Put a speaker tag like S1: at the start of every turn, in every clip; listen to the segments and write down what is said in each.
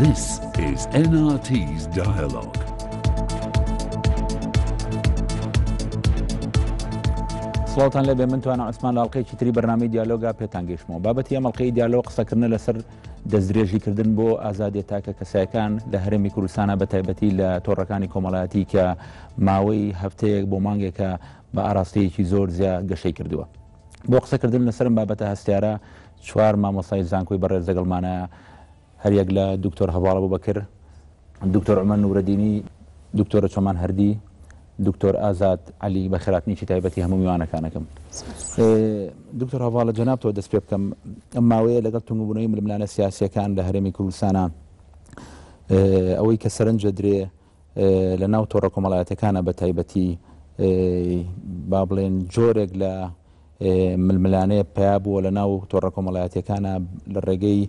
S1: This is NRT's Dialogue.
S2: سڵاوتان لێبێ من توانە عوسمان لە ئەڵقەیەکی تری بەرنامەی دیالۆگا پێتانگەیشتمەوە. بابەتی ئەم ئەڵقەی دیالۆگ قسەکردنە لەسەر دەستدرێژیکردن بۆ ئازادیە تاکە کەسایەکان لە هەرێمی کوردستانە بە تایبەتی لە تۆڕەکانی کۆمەڵایەتی کە ماوەی هەفتەیەک بۆ مانگێکە بە ئاراستەیەکی زۆر زیاد گەشەی کردووە. بۆ قسەکردن لەسەرم بابەتە هەستیارە چوار مامۆستای زانکۆی بەڕێز لەگەڵمانە، هەریەک لە دکتۆر هەڤاڵ ئەبوبەکر، دکتۆر عومەر نورەدینی، دکتۆرە چۆمان هەردی، دکتۆر ئازاد عەلی بە خێراتنیکی تایبەتی هەموو میوانەکانەکەم. دکتۆر هەڤاڵ لە جەنابتەوە دەست پێ بکەم. ئەم ماوەیە لەگەڵ تونگبوونەوەی ململانە سیاسیەکان لە هەرێمی کوردستانە ئەوەی کە سەرنجە درێ لە ناو تۆڕە کۆمەڵایەتەکانە بە تایبەتی با بڵێن جۆرێک لە ململانەیە پیا بووە لە ناو تۆڕە کۆمەڵایەتەکانە لە ڕێگەی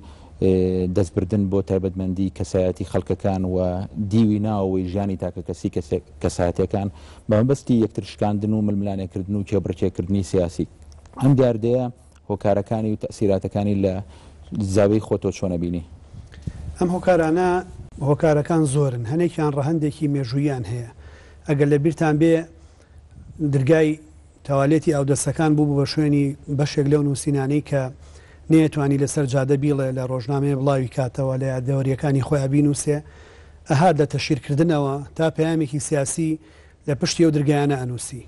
S2: دەستبردن بۆ تایبەتمەندی کەسایەتی خەڵکەکان و دیوی ناوەوەی ژیانی تاکە کەسی کەسایەتەکان بە مەبەستی یەکتر شکاندن و ململانێکردن و کێبڕکێکردنی سیاسی. ئەم دیاردەیە هۆکارەکانی و تەسیراتەکانی لە زاوەی خۆتۆ چۆنە بینی؟
S3: ئەم هۆکارانە هۆکارەکان زۆرن، هەنێکیان ڕەهەندێکی مێژوویان هەیە. ئەگەر لە بیرتان بێ دەرگای تاوالێتی ئاودەستەکان بوو بە شوێنی بەشێک لەو نووسینانەی کە نێتوانی لەسەر جادە بیڵێ لە ڕۆژنامەیە بڵاوی کاتەوە لە یادەوەریەکانی خۆیان بینووسێ، ئەهات لە تەشیرکردنەوە تا پەیامێکی سیاسی لە پشتی ئەو دەرگایانە ئەنووسی.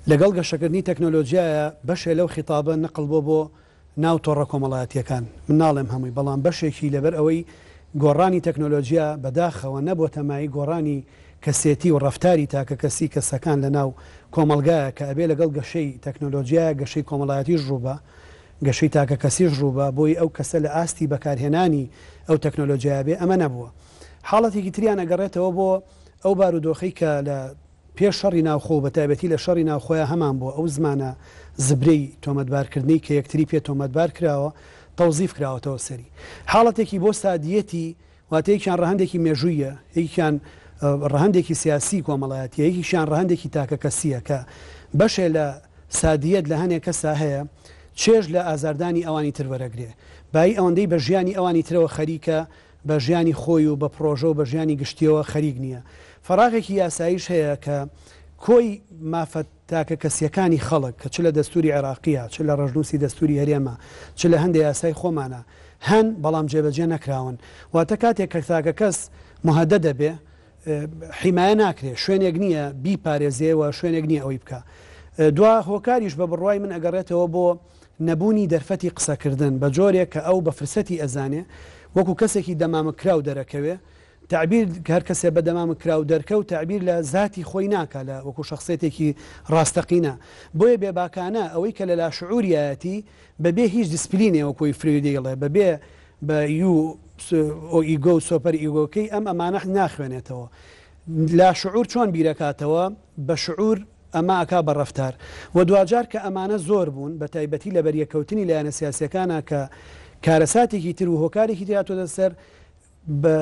S3: لەگەڵ گەشەکردنی تەکنۆلۆژیایە بەشێ لەو خیتابە نەقڵ بۆ ناو تۆڕە کۆمەڵایەتیەکان. من ناڵێم هەمووی، بەڵام بەشێکی لەبەر ئەوەی گۆڕانی تەکنۆلۆژیا بەداخەوە نەبووە تەمایی گۆڕانی کەسێتی و ڕەفتاری تاکە کەسی کەسەکان لە ناو کۆمەلگایە کە ئەبێ لەگەڵ گەشەی تەکنۆلۆژیایە گەشەی کۆمەڵایەتیش ڕووبە، گەشەی تاکە کەسیش ڕووبە بۆی ئەو کەسە لە ئاستی بەکارهێنانی ئەو تەکنۆلۆژیایە بێ. ئەمە نەبووە. حاڵەتێکی تریان ئەگەڕێتەوە بۆ ئەو بارودۆخەی کە لە پێش شەڕی ناوخۆ بە تایبەتی لە شەڕی ناوخۆیە هەمان بووە ئەو زمانە زبرەی تۆمەتبارکردنی کە یەکتری پێ تۆمەتبار کراوە تەوزیف کراوەتەوە سەری. حاڵەتێکی بۆ سادیەتی واتەیەکیان ڕەهەندێکی مێژوویە، یەکیان ڕەهەندێکی سیاسی کۆمەڵایەتیە، یەکیشیان ڕەهەندێکی تاکە کەسیە کە بەشێ لە سادیەت لە هەنێک کەسا هەیە چێژ لە ئازاردانی ئەوانی تر وەرەگرێ، بای ئەوەندەی بە ژیانی ئەوانی ترەوە خەریکە، بە ژیانی خۆی و بە پرۆژە و بە ژیانی گشتیەوە خەریک نییە. فەراغێکی یاساییش هەیە کە کۆی مافەت تاکە کەسیەکانی خەڵک کە چ لە دەستوری عێراقیە، چ لە ڕژنووسی دەستوری هەرێمە، چ لە هەندێک یاسای خۆمانە هەن بەڵام جێبەجێ نەکراون. واتە کاتێک کە تاکە کەس مهەدە دەبێ حیمایە ناکرێ، شوێنێک نییە بیپارێزێەوە، شوێنێک نییە ئەوی بکە. دوا هۆکاریش بە بڕوای من ئەگەڕێتەوە بۆ نەبوونی دەرفەتی قسەکردن بە جۆرێک کە ئەو بە فرسەتی ئەزانێ وەکو کەسێکی دەمامکراو دەرەکەوێ، تعبیر هەر کەسێ بە دەمامکراو دەرکەوت تعبیر لە ذاتی خۆی ناکە لە وەکو شخصێتێکی ڕاستەقینە. بۆیە بێباکانە ئەوەی کە لە لاشعوریەتی بەبێ هیچ دیسپلینێ وەکوی فریدێڵێ بەبێ بە ئیگۆ و سۆپەر ئیگۆکەی ئەم ئەمانە ناخوێنێتەوە. لاشعور چۆن بیرەکاتەوە بە شعور ئەمە ئەکا بە ڕەفتار و دوجار کە ئەمانە زۆر بوون بە تایبەتی لە بەریەکەوتنی لایەنە سیاسیەکانە کە کارەساتێکی تر و هۆکارێکی تیاتۆ دەسەر بە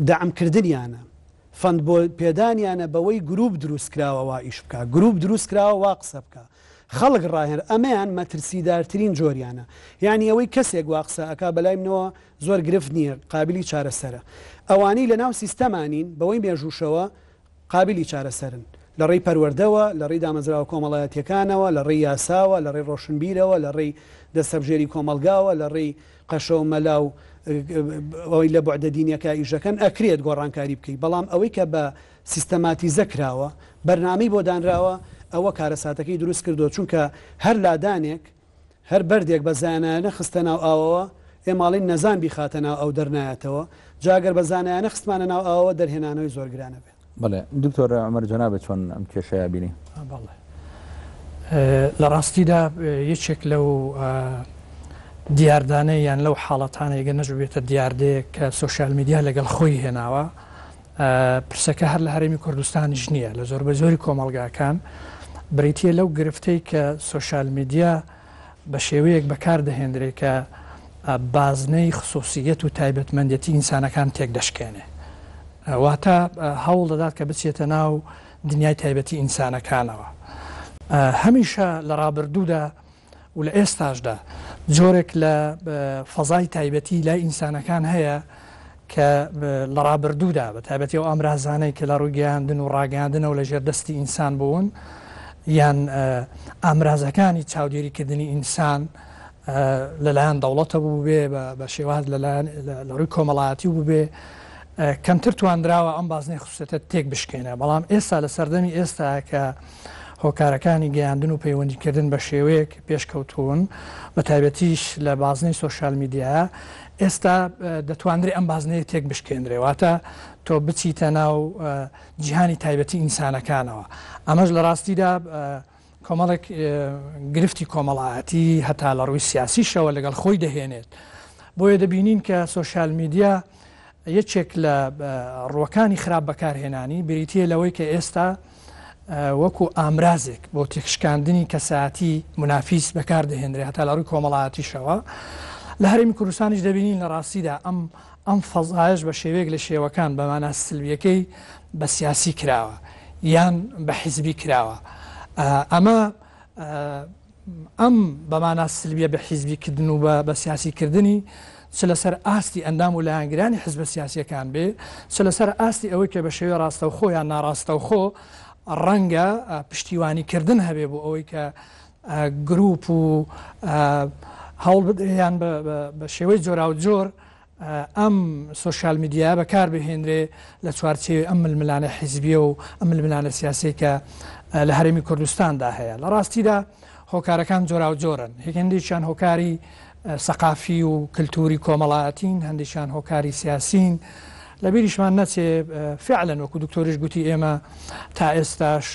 S3: دەعمکردنیانە فەند بۆ پێدانیانە بەوەی گروپ دروست کراوەوە ئیش بکە، گروپ دروست کراوە وا قسە بکە، خەڵک ڕاهێن. ئەمەیان مەترسیدارترین جۆریانە، یعنی ئەوەی کەسێک وا قسە ئەکا بەلای منەوە زۆر گرفت نییە، قابلی چارەسەرە. ئەوانەی لە ناو سیستەمانین بەوەی مێژوشەوە قابلی چارەسەرن لە ڕێی پەروەردەوە، لە ڕێی دامەزراوە کۆمەڵایەتیەکانەوە، لە ڕێی یاساوە، لە ڕێی ڕۆشنبیرەوە، لە ڕێی دەستەبژێری کۆمەلگاوە، لە ڕێی قەشە و مەلاو ئەوەی لە بوعدە دینیەکە ئیژەکەن ئەکرێت گۆڕانکاری بکەیت. بەڵام ئەوەی کە بە سیستەماتیزە کراوە، بەرنامەی بۆ دانراوە، ئەوە کارەساتەکەی دروست کردو، چونکە هەر لادانێک هەر بەردێک بە زانایانە خستە ناو ئاوەوە ئێماڵین نەزان بیخاتە ناو ئەو دەرنایەتەوە، جاگەر بە زانایانە خستمانە ناو ئاوەوە دەرهێنانەوەی زۆر گرانە بێت.
S2: بەڵێ دکتۆر عومەر جەنابەت چۆن ئەم کێشەیە بینی؟
S4: بەڵێ لە ڕاستیدا یەکێک لەو دیاردانەی یان لەو حاڵەتانە ئەگەر نەژبێتە دیاردەیە کە سۆشیال میدیا لەگەڵ خۆی هێناوە، پرسەکە هەر لە هەرێمی کوردستانیش نییە، لە زۆر بە زۆری کۆمەڵگاکان بریتیە لەو گرفتەی کە سۆشیال میدیا بە شێوەیەک بەکاردەهێنرێت کە بازنەی خصوصیەت و تایبەتمەندێتی ئینسانەکان تێک دەشکێنێ، واتە هەوڵ دەدات کە بچێتە ناو دنیای تایبەتی ئینسانەکانەوە. هەمیشە لە ڕابردوودا و لە ئێستاشدا جۆرێک لە فەزای تایبەتی لای ئینسانەکان هەیە کە لە ڕابردوودا بە تایبەتی ئەو ئامرازانەی کە لە ڕووی گەیاندن و ڕاگەاندنە و لە ژێردەستی ئینسان بوون یان ئامرازەکانی چاودێریکردنی ئینسان لەلایەن دەوڵەتە بوو بێ بە شێواز لە ڕووی کۆمەڵایەتی بوو بێ کەمتر توانراوە ئەم بازنەی خصوصەتە تێک بشکێنە بەڵام ئێستا لە سەردەمی ئێستا کە هۆکارەکانی گەیاندن و پەیوەندیکردن بە شێوەیەک پێشکەوتون بە تایبەتیش لە بازنەی سۆشال میدیایە ئێستا دەتوانرێ ئەم بازنەیە تێک بشکێنرێواتە تۆ بچیتە ناو جیهانی تایبەتی ئینسانەکانەوە ئەمەش لە ڕاستیدا کۆمەڵێک گرفتی کۆمەڵایەتی هەتا لە ڕووی سیاسیشەوە لەگەڵ خۆی دەهێنێت بۆیە دەبینین کە سۆشال میدیا یەکێک لە ڕووەکانی خراپ بەکارهێنانی بریتیە لەوەی کە ئێستا وەکو ئامرازێک بۆ تێکشکاندنی کەساتی منافیس بەکاردەهێنرێت هەتا لە ڕووی کۆمەڵایەتیشەوە لە هەرێمی کوردستانیش دەبینین لە ڕاستیدا ئەم فەزایش بە شێوەیەک لە شێوەکان بەمانە سلبیەکەی بە سیاسی کراوە یان بە حیزبی کراوە ئەمە ئەم بەمانە سلبیە بە حیزبیکردن و بە سیاسیکردنی چ لەسەر ئاستی ئەندام و لایەنگرانی حزبە سیاسیەکان بێ چ لەسەر ئاستی ئەوەی کە بە شێوەیە ڕاستەوخۆ یان ناڕاستەوخۆ ڕەنگە پشتیوانیکردن هەبێ بۆ ئەوەی کە گروپ و هەوڵ بدەیان بە شێوەی جۆرا و جۆر ئەم سۆشال میدیا بەکار بهێنرێ لە چوارچێوەی ئەم ململانە حیزبیە و ئەم ململانە سیاسی کە لە هەرێمی کوردستاندا هەیە لە ڕاستیدا هۆکارەکان جۆرا و جۆرن هێندێکیان هۆکاری سەقافی و کللتوری کۆمەڵایەتین هەندێکیان هۆکاری سیاسین لە بیریشمان نەچێ فعلەن وەکو دکتۆریش گوتی ئێمە تا ئێستاش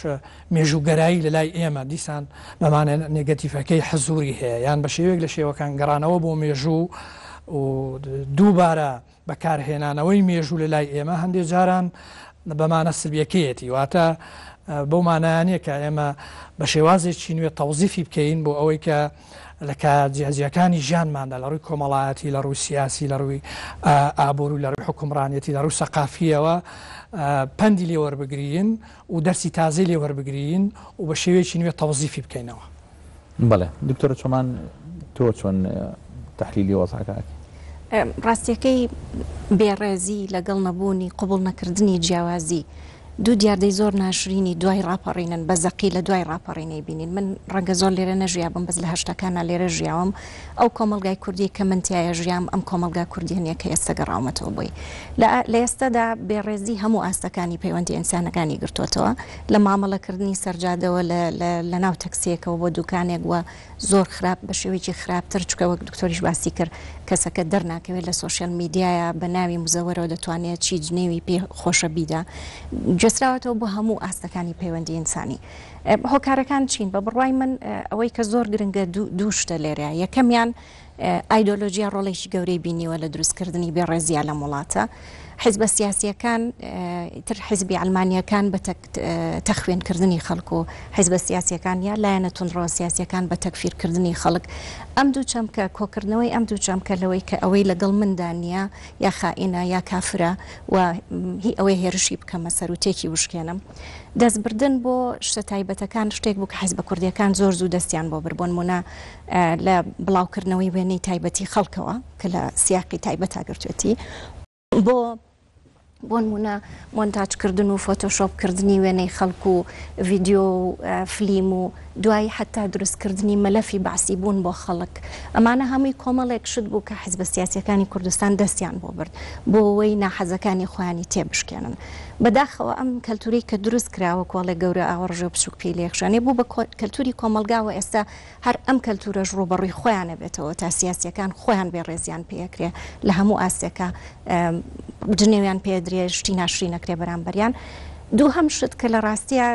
S4: مێژوگەرایی لە لای ئێمە دیسان بەمانە نێگەتیفەکەی حەزوری هەیە یان بە شێوەیەک لە شێوەکان گەڕانەوە بۆ مێژوو و دووبارە بەکارهێنانەوەی مێژوو لە لای ئێمە هەندێک جاران بەمانە سلبیەکەیەتی واتە بەو مانایانەیە کە ئێمە بە شێوازێکی نوێ تەوزیفی بکەین بۆ ئەوەی کە لە کاتجیاجیەکانی ژیانماندا لە ڕووی کۆمەڵایەتی لە ڕووی سیاسی لە ڕووی ئابوور و لە ڕووی حکومڕانیەتی لە ڕووی سەقافیەوە پەندی لێ وەربگرین و دەرسی تازەی لێ وەربگرین و بە شێوەیەکی نوێ تەوزیفی بکەینەوە.
S2: بەڵێ دکتۆرە چۆمان تۆ چۆن تحلیلی وەزعەکەی؟
S5: ڕاستیەکەی بێڕێزی لەگەڵ نەبوونی قبول نەکردنی جیاوازی دوو دیاردەی زۆر ناشرینی دوای ڕاپەڕینن بە زەقی لە دوای ڕاپەڕینەی بینین من ڕەنگە زۆر لێرە نەژیابم بەس لە هەشتەکانە لێرە ژیاوم ئەو کۆمەلگای کوردی کە من تایە ژیام ئەم کۆمەلگای کوردی هەیە کە ئێستا گەڕاومەتەوە بووی لە ئێستادا بێڕێزی هەموو ئاستەکانی پەیوەندی ئینسانەکانی گرتوتەوە لە مامەڵەکردنی سەرجادەوە لە ناو تەکسیەکەەوە بۆ دوکانێک وە زۆر خراپ بە شێوەیەکی خراپتر چکە وەک دکتۆریش باسی کرد کەسەکە دەرناکەوێت لە سۆشیال میدیایە بە ناوی مزەوەرەوە دەتوانێت چی جنێوی پێ خۆشە بیدا جستراوەتەوە بۆ هەموو ئاستەکانی پەیوەندی ئینسانی هۆکارەکان چین بە بڕوای من ئەوەی کە زۆر گرنگە دوو شتە لێرە یەکەمیان ئایدۆلۆژیا ڕۆڵێکی گەورەی بینیوە لە دروستکردنی بێڕێزیە لە وڵاتە حزبە سیاسیەکان تر حزبی ئەلمانیەکان بە تەخوێنکردنی خەڵک و حزبە سیاسیەکان یا لایەنە تونڕۆ سیاسیەکان بە تەکفیرکردنی خەڵک ئەم دوو چەمکە کۆکردنەوەی ئەم دوو چەمکە لەوەی کە ئەوەی لەگەڵ مندانە یا خائینە یا کافرە و هی ئەوەی هێرشی بکەمە سەروتێکی وشکێنم دەستبردن بۆ شتە تایبەتەکان شتێک بوو کە حیزبە کوردیەکان زۆر زوو دەستیان بۆ بربوون مونە لە بڵاوکردنەوەی وێنەی تایبەتی خەڵکەوە کە لە سیاقی تایبەت ئاگرتوێتی بۆ نمونە مۆنتاژکردن و فۆتۆشۆپکردنی وێنەی خەڵکو و ڤیددیۆ و فلیم و دوای حتا دروستکردنی مەلەفی باسی بوون بۆ خەڵک ئەمانە هەمووی کۆمەڵێک شت بوو کە حیزبە سیاسیەکانی کوردستان دەستیان بۆ برد بۆ ئەوەی ناحەزەکانی خۆیانی تێبشکێنن بەداخەوە ئەم کەلتوری کە دروست کراوە کۆڵێ گەورە ئاوەڕژە بچووک پێی لێخشانێ بوو بە کەلتوری کۆمەلگاوە ئێستا هەر ئەم کەلتورەش ڕوبەڕووی خۆیانە بێتەوە تا سیاسیەکان خۆیان بێڕێزیان پێکرێ لە هەموو ئاستێکە جنێویان پێدرێ شتی ناشری نەکرێ بەرامبەریان دوو هەم شت کە لە ڕاستیە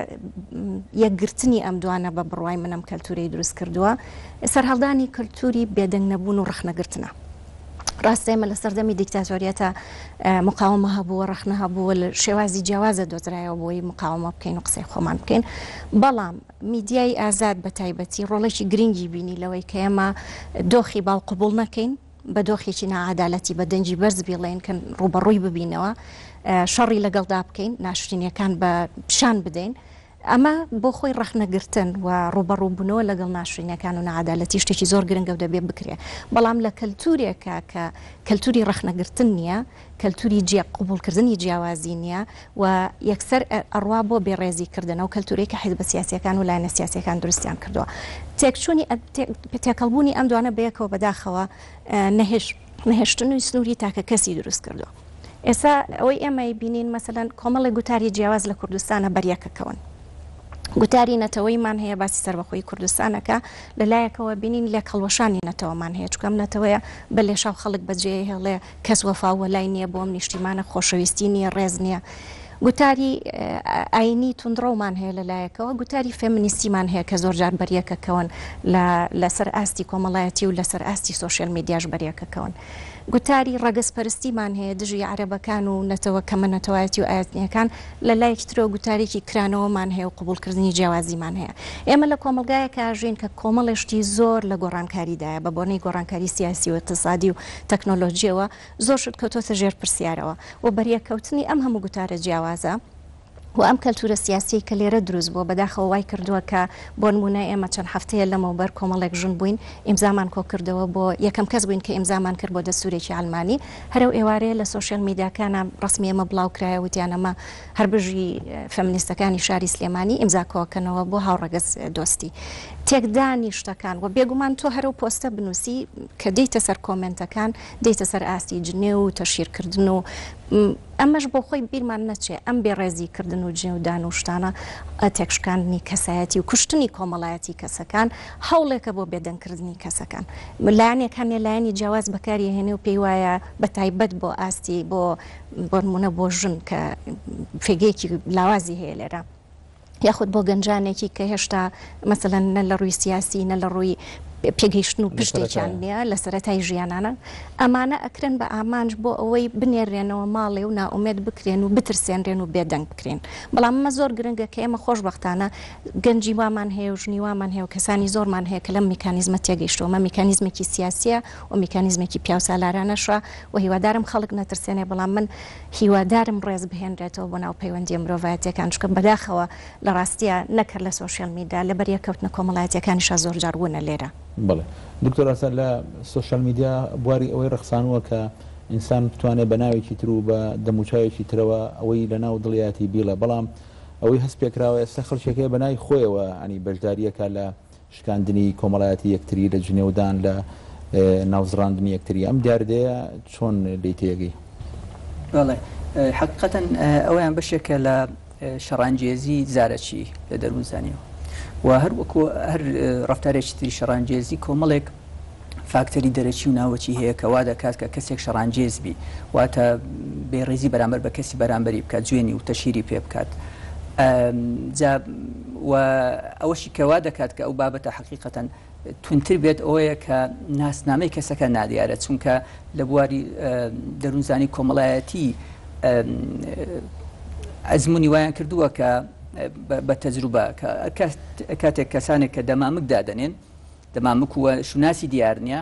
S5: یەکگرتنی ئەم دوانە بە بڕوای منم کەلتوری دروست کردووە سەرهەڵدانی کەلتوری بێدەنگ نەبوون و ڕەخنەگرتنە ڕاستێمە لە سەردەمی دیکتاتۆریەتە مقاومە هەبووە ڕەخنە هەبووە لە شێوازی جیاوازە دۆزرایەوە بۆی مقاومە بکەین و قسەی خۆمان بکەین بەڵام میدیای ئازاد بە تایبەتی ڕۆڵێکی گرنگی بینی لەوەی کە ئێمە دۆخی باڵقبوڵ نەکەین بە دۆخێکی نائادالەتی بە دەنجی بەرز بڵێن کە ڕوبەڕووی ببینەوە شەڕی لەگەڵدا بکەین ناشرینیەکان بە پیشان بدەین ئەمە بۆ خۆی ڕەخنەگرتن و ڕوبەڕووبوونەوە لەگەڵ ناشرینەکان و نەعادالەتی شتێکی زۆر گرنگە و دەبێ بکرێ بەڵام لە کەلتورێکە کە کەلتوری ڕەخنەگرتن نییە کەلتوری قبولکردنی جیاوازی نییە و یەکسەر ئەڕوا بۆ بێڕێزیکردنەوە کەلتورێکە حیزبە سیاسیەکان و لایەنە سیاسیەکان دروستیان کردووە تێکچوونی تێکەڵبوونی ئەم دوانە بەیەکەوە بەداخەوە نەهێشتن و سنووری تاکە کەسی دروست کردووە ئێستا ئەوەی ئێمە بینین مەسەلەن کۆمەڵی گوتاری جیاواز لە کوردستانە بەریەکەکەون گوتاری نەتەوەیمان هەیە باسی سەربەخۆی کوردستانەکە لەلایەکەوە بینین لێ کەڵوەشانی نەتەوەمان هەیە چکەم نەتەوەیە بە لێشاو خەڵک بەجێ هێڵێ کەس وەفاوە لای نییە بۆم نیشتیمانە خۆشەویستی نییە ڕێز نییە گوتاری ئاینی توندڕەومان هەیە لەلایەکەوە گوتاری فێمینیستیمان هەیە کە زۆر جار بەریەکەکەون لەسەر ئاستی کۆمەڵایەتی و لەسەر ئاستی سۆشیال میدیاش بەریەکەکەون گوتاری ڕەگەزپەرستیمان هەیە دژی عەرەبەکان و نەتەوە کەمە نەتەوایەتی و ئاەتنیەکان لەلایەکی ترەوە گوتارێکی کرانەوەمان هەیە و قبولکردنی جیاوازیمان هەیە ئێمە لە کۆمەلگایەکە ئاژین کە کۆمەڵێشتی زۆر لە گۆڕانکاریدایە بە بۆنەی گۆڕانکاری سیاسی و اقتصادی و تەکنۆلۆژیەوە زۆر شت کەوتۆتە ژێر پرسیارەوە و بەریەکەوتنی ئەم هەموو گوتارە جیاوازە و ئەم کەلتورە سیاسی کە لێرە دروست بووە بەداخەوە وای کردووە کە بۆ نمونە ئێمە چەند هەفتەیە لەمەوبەر کۆمەڵێک ژن بووین ئیمزامان کۆ کردەوە بۆ یەکەم کەس بووین کە ئیمزامان کرد بۆ دەستورێکی ئالمانی هەرو ئێوارەیە لە سۆشیال میدیاکانە ڕسمی ئەمە بڵاوکرایە وتیانەمە هەر بژی فەمینیستەکانی شاری سلێمانی ئیمزاکۆکەنەوە بۆ هاوڕەگەز دۆستی تێکدانی شتەکان و بێگومان تۆ هەرو پۆستە بنووسی کە دەیتە سەر کۆمنتەکان دەیتە سەر ئاستی جنێ و تەشیرکردن و ئەمەش بۆ خۆی بیرمان نەچێ ئەم بێڕێزیکردن و جێودان و شتانە تێکشکاندنی کەسایەتی و کوشتنی کۆمەڵایەتی کەسەکان هەوڵێکە بۆ بێدەنگکردنی کەسەکان لایەنێکان لایەنی جیاواز بەکاری هێنێ و پێی وایە بە تایبەت بۆ ئاستی بۆ نمونە بۆ ژن کە فێگەیەکی لاوازی هەیە لێرە یاخود بۆ گەنجانێکی کە هێشتا مەسەلەن نە لە ڕووی سیاسی نە لە ڕووی پێگەیشتن و پشتێکیان نییە لە سەرەتای ژیانانە ئەمانە ئەکرن بە ئامانج بۆ ئەوەی بنێڕێنەوە ماڵێ و ناومێت بکرێن و بترسێنرێن و بێدەنگ بکرێن بەڵام ئەمە زۆر گرنگە کە ئێمە خۆشبەختانە گەنجی وامان هەیە و ژنی وامان هەیە و کەسانی زۆرمان هەیە کە لەم میکانیزمە تێگەیشتەوە ئەمە میکانیزمێکی سیاسیە و میکانیزمێکی پیاوسالارانەشە و هیوادارم خەڵک نەترسێنێ بەڵام من هیوادارم ڕێز بهێنرێتەوە بۆ ناو پەیوەندی مرۆڤایەتیەکان چکە بەداخەوە لە ڕاستیە نەکرد لە سۆشیال میدیا لە بەریەکەوتنە کۆمەڵایەتیەکانیشە زۆر جار بوونە لێرە
S2: بڵێ دکتۆر ئاسان لە سۆشیال میدیا بواری ئەوەی ڕخسانووە کە ئینسان بتوانێت بە ناوێکی تر و بە دەموچاوێکی ترەوە ئەوەی لە ناو دڵیاتی بیڵە بەڵام ئەوەی هەست پێکراوە ئێستا خەڵکێکەیە بە ناوی خۆیەوە ئەنی بەشداریەکە لە شکاندنی کۆمەڵایەتی یەکتری لە جنێودان لە ناوزڕاندنی یەکتری ئەم دیاردەیە چۆن لی تێگەی
S6: بەڵێ حقیقەتەن ئەویان بەشێکە لە شەڕانگێزی زارەکی لە دەروونزانیەوە و هەر وەکو هەر ڕفتارێکی تری شەڕانگێزی کۆمەڵێک فاکتەری دەرەکی و ناوەکی هەیە کە وا دەکات کە کەسێک شەڕانگێز بی واتە بێڕێزی بەرامبەر بە کەسی بەرامبەری بکات جوێنی و تەشیری پێ بکات و ئەوەشی کەوا دەکات کە ئەو بابەتە حقیقەتەن تونتر بێت ئەوەیە کە ناسنامەی کەسەکە نادیارە چونکە لە بواری دەروونزانی کۆمەڵایەتی ئەزمموی وایان کردووە کە بە تەجروبە کاتێک کەسانێک کە دەمامک دادەنێن دەمامک وە شوناسی دیار نییە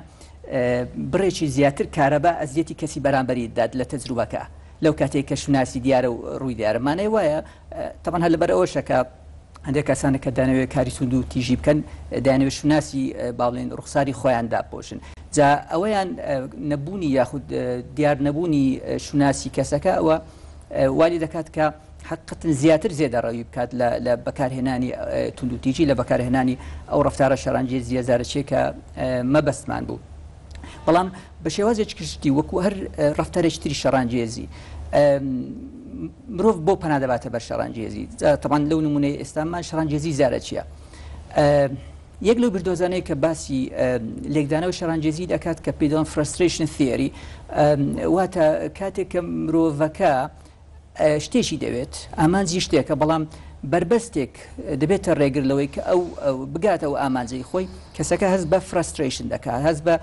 S6: بڕێکی زیاتر کارەبا ئەزیەتی کەسی بەرامبەری داد لە تەجروبەکە لەو کاتێک کە شوناسی دیارە و ڕووی دیارەمانەی وایە تەمان هەر لەبەر ئەوەشەکە هەندێک کەسانێک کە دانەوێت کاری سوود و تیژی بکەن دایانەوێت شوناسی باڵێن ڕوخساری خۆیان داپۆشن جا ئەوەیان نەبوونی یاخود دیار نەبوونی شوناسی کەسەکە ئەوە وای دەکات کە حقیقەتەن زیاتر زێدەڕەوی بکات لە بەکارهێنانی توندوتیجی لە بەکارهێنانی ئەو ڕفتارە شەڕانگێزی زیێزارەچێ کە مەبەستمان بوو بەڵام بە شێوازێک کشتی وەکو هەر ڕفتارێکی تری شەڕانگێزی مرۆڤ بۆ پەنادەباتە بەر شەڕانگێزی تەمان لەو نمونەی ئێستامان شەڕانگێزی زارەچیە یەک لەو بردۆزانەیە کە باسی لێکدانەوە شەڕانگێزی دەکات کە پێدەڵێن فرستریشن ثیۆری واتە کاتێک کە مرۆڤەکە شتێکی دەوێت ئامانجی شتێکە بەڵام بربەستێک دەبێتە ڕێگر لەوەی کە ئەو بگاتە ئەو ئامانجەی خۆی کەسەکە هەست بە فرستریشن دەکات هەست بە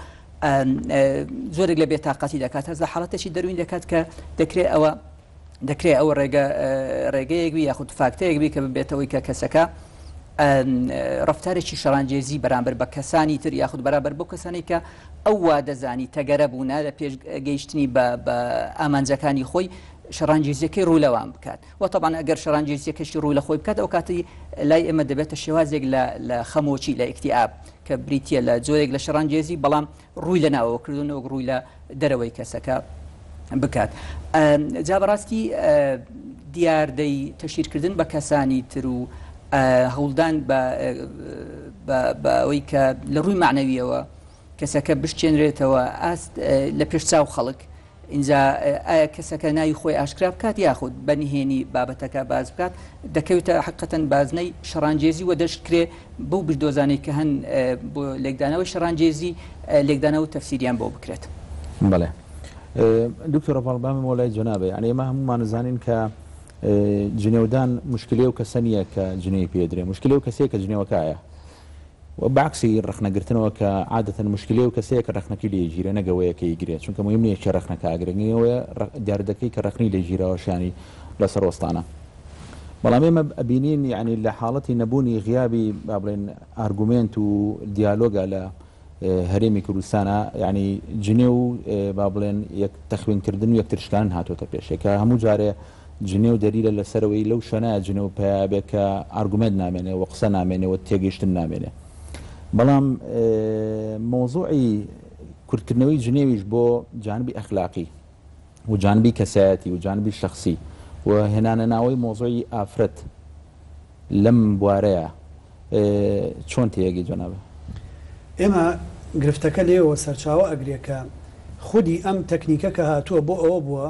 S6: زۆرێک لە بێتاقەتی دەکات هەست بە حاڵەتێکی دەروین دەکات کە دەکرێت ئەوە ڕێگەیەکبی یاخود فاکتەیەکبی کە ببێتەوەی کە کەسەکە ڕفتارێکی شەڕانگێزی بەرامبەر بە کەسانی تر یاخود بەرامبەر بۆ کەسانی کە ئەو وا دەزانی تەگەرە بوونا لە پێش گەیشتنی بە ئامانجەکانی خۆی شەڕانگیزیەکەی ڕوولەوان بکات و طبعا ئەگەر شەڕانگیزیەکەشی ڕووی لە خۆی بکات ئەو کاتی لای ئێمە دەبێتە شێوازێک لە خەمۆچی لە ئیکتیئاب کە بریتە لە جۆرێک لە شەڕانگیزی بەڵام ڕووی لە ناوەکردنەوە ڕووی لە دەرەوەی کەسەکە بکات. جا بەڕاستی دیاردەی تەشیرکردن بە کەسانی تر و هەوڵدان بە ئەوەی کە لە ڕووی معنەویەوە کەسەکە بشتێنرێتەوە ئاست لە پێشچاو خەڵک اینجا ئایا کەسەکە ناوی خۆی ئاشکرا بکات یاخود بەنهێنی بابەتەکە باز بکات دەکەوێتە حقیقەتەن بازنەی شەڕانگێزی و دەشتکرێ بەو بردۆزانەی کە هەن بۆ لێکدانەوەی شەڕانگێزی لێکدانەوە تەفسیریان بۆ بکرێت.
S2: بەڵێ دکتۆر ڕەڤاڵبامی وڵای جەنابێ ئەنێ ئێمە هەمومان نزانین کە جنێودان مشکلێ و کەسە نییە کە جنێی پێدرێ مشکلێ و کەسەیە کە جنێوەکایە و باکسی ڕخنەگرتنەوە کە عادەتەن مشکلێ و کەسەیە کە ڕخنەکەی لێگیرە نەگەوەیەکە یگرێت چونکە مهم نییە کە ڕخنەکە ئاگرنگەوە دیاردەکەی کە ڕخنی لێگیرەوەشیانی لەسەر وەستانە. بەڵام ئێمە ئەبینین یعنی لە حاڵەتی نەبوونی غیابی با بڵێن ئارگومنت و دیالۆگە لە هەرێمی کوردستانە یعنی جنێ و با بڵێن یەک تەخوێنکردن و یەکترشکان هاتۆتە پێشێکە هەموو جارێ جنێ و دەریلە لەسەرەوەی لەو شەنایە جنێ و پێیابێت کە ئارگومنت نامێنێ و قسە نامێنێەوە تێگەیشتن نامێنێ. بەڵام مۆزوعی کورتکردنەوەی جنێویش بۆ جانبی ئەخلاقی و جانبی کەسایەتی و جانبی شخصی و هێنانە ناوەی مۆزوعی ئافرەت لەم بوارەیە چۆن تێگەی جەنابە؟
S3: ئێمە گرفتەکە لێەوە سەرچاوە ئەگرێکە خودی ئەم تەکنیکە کە هاتووە بۆ ئەوە بووە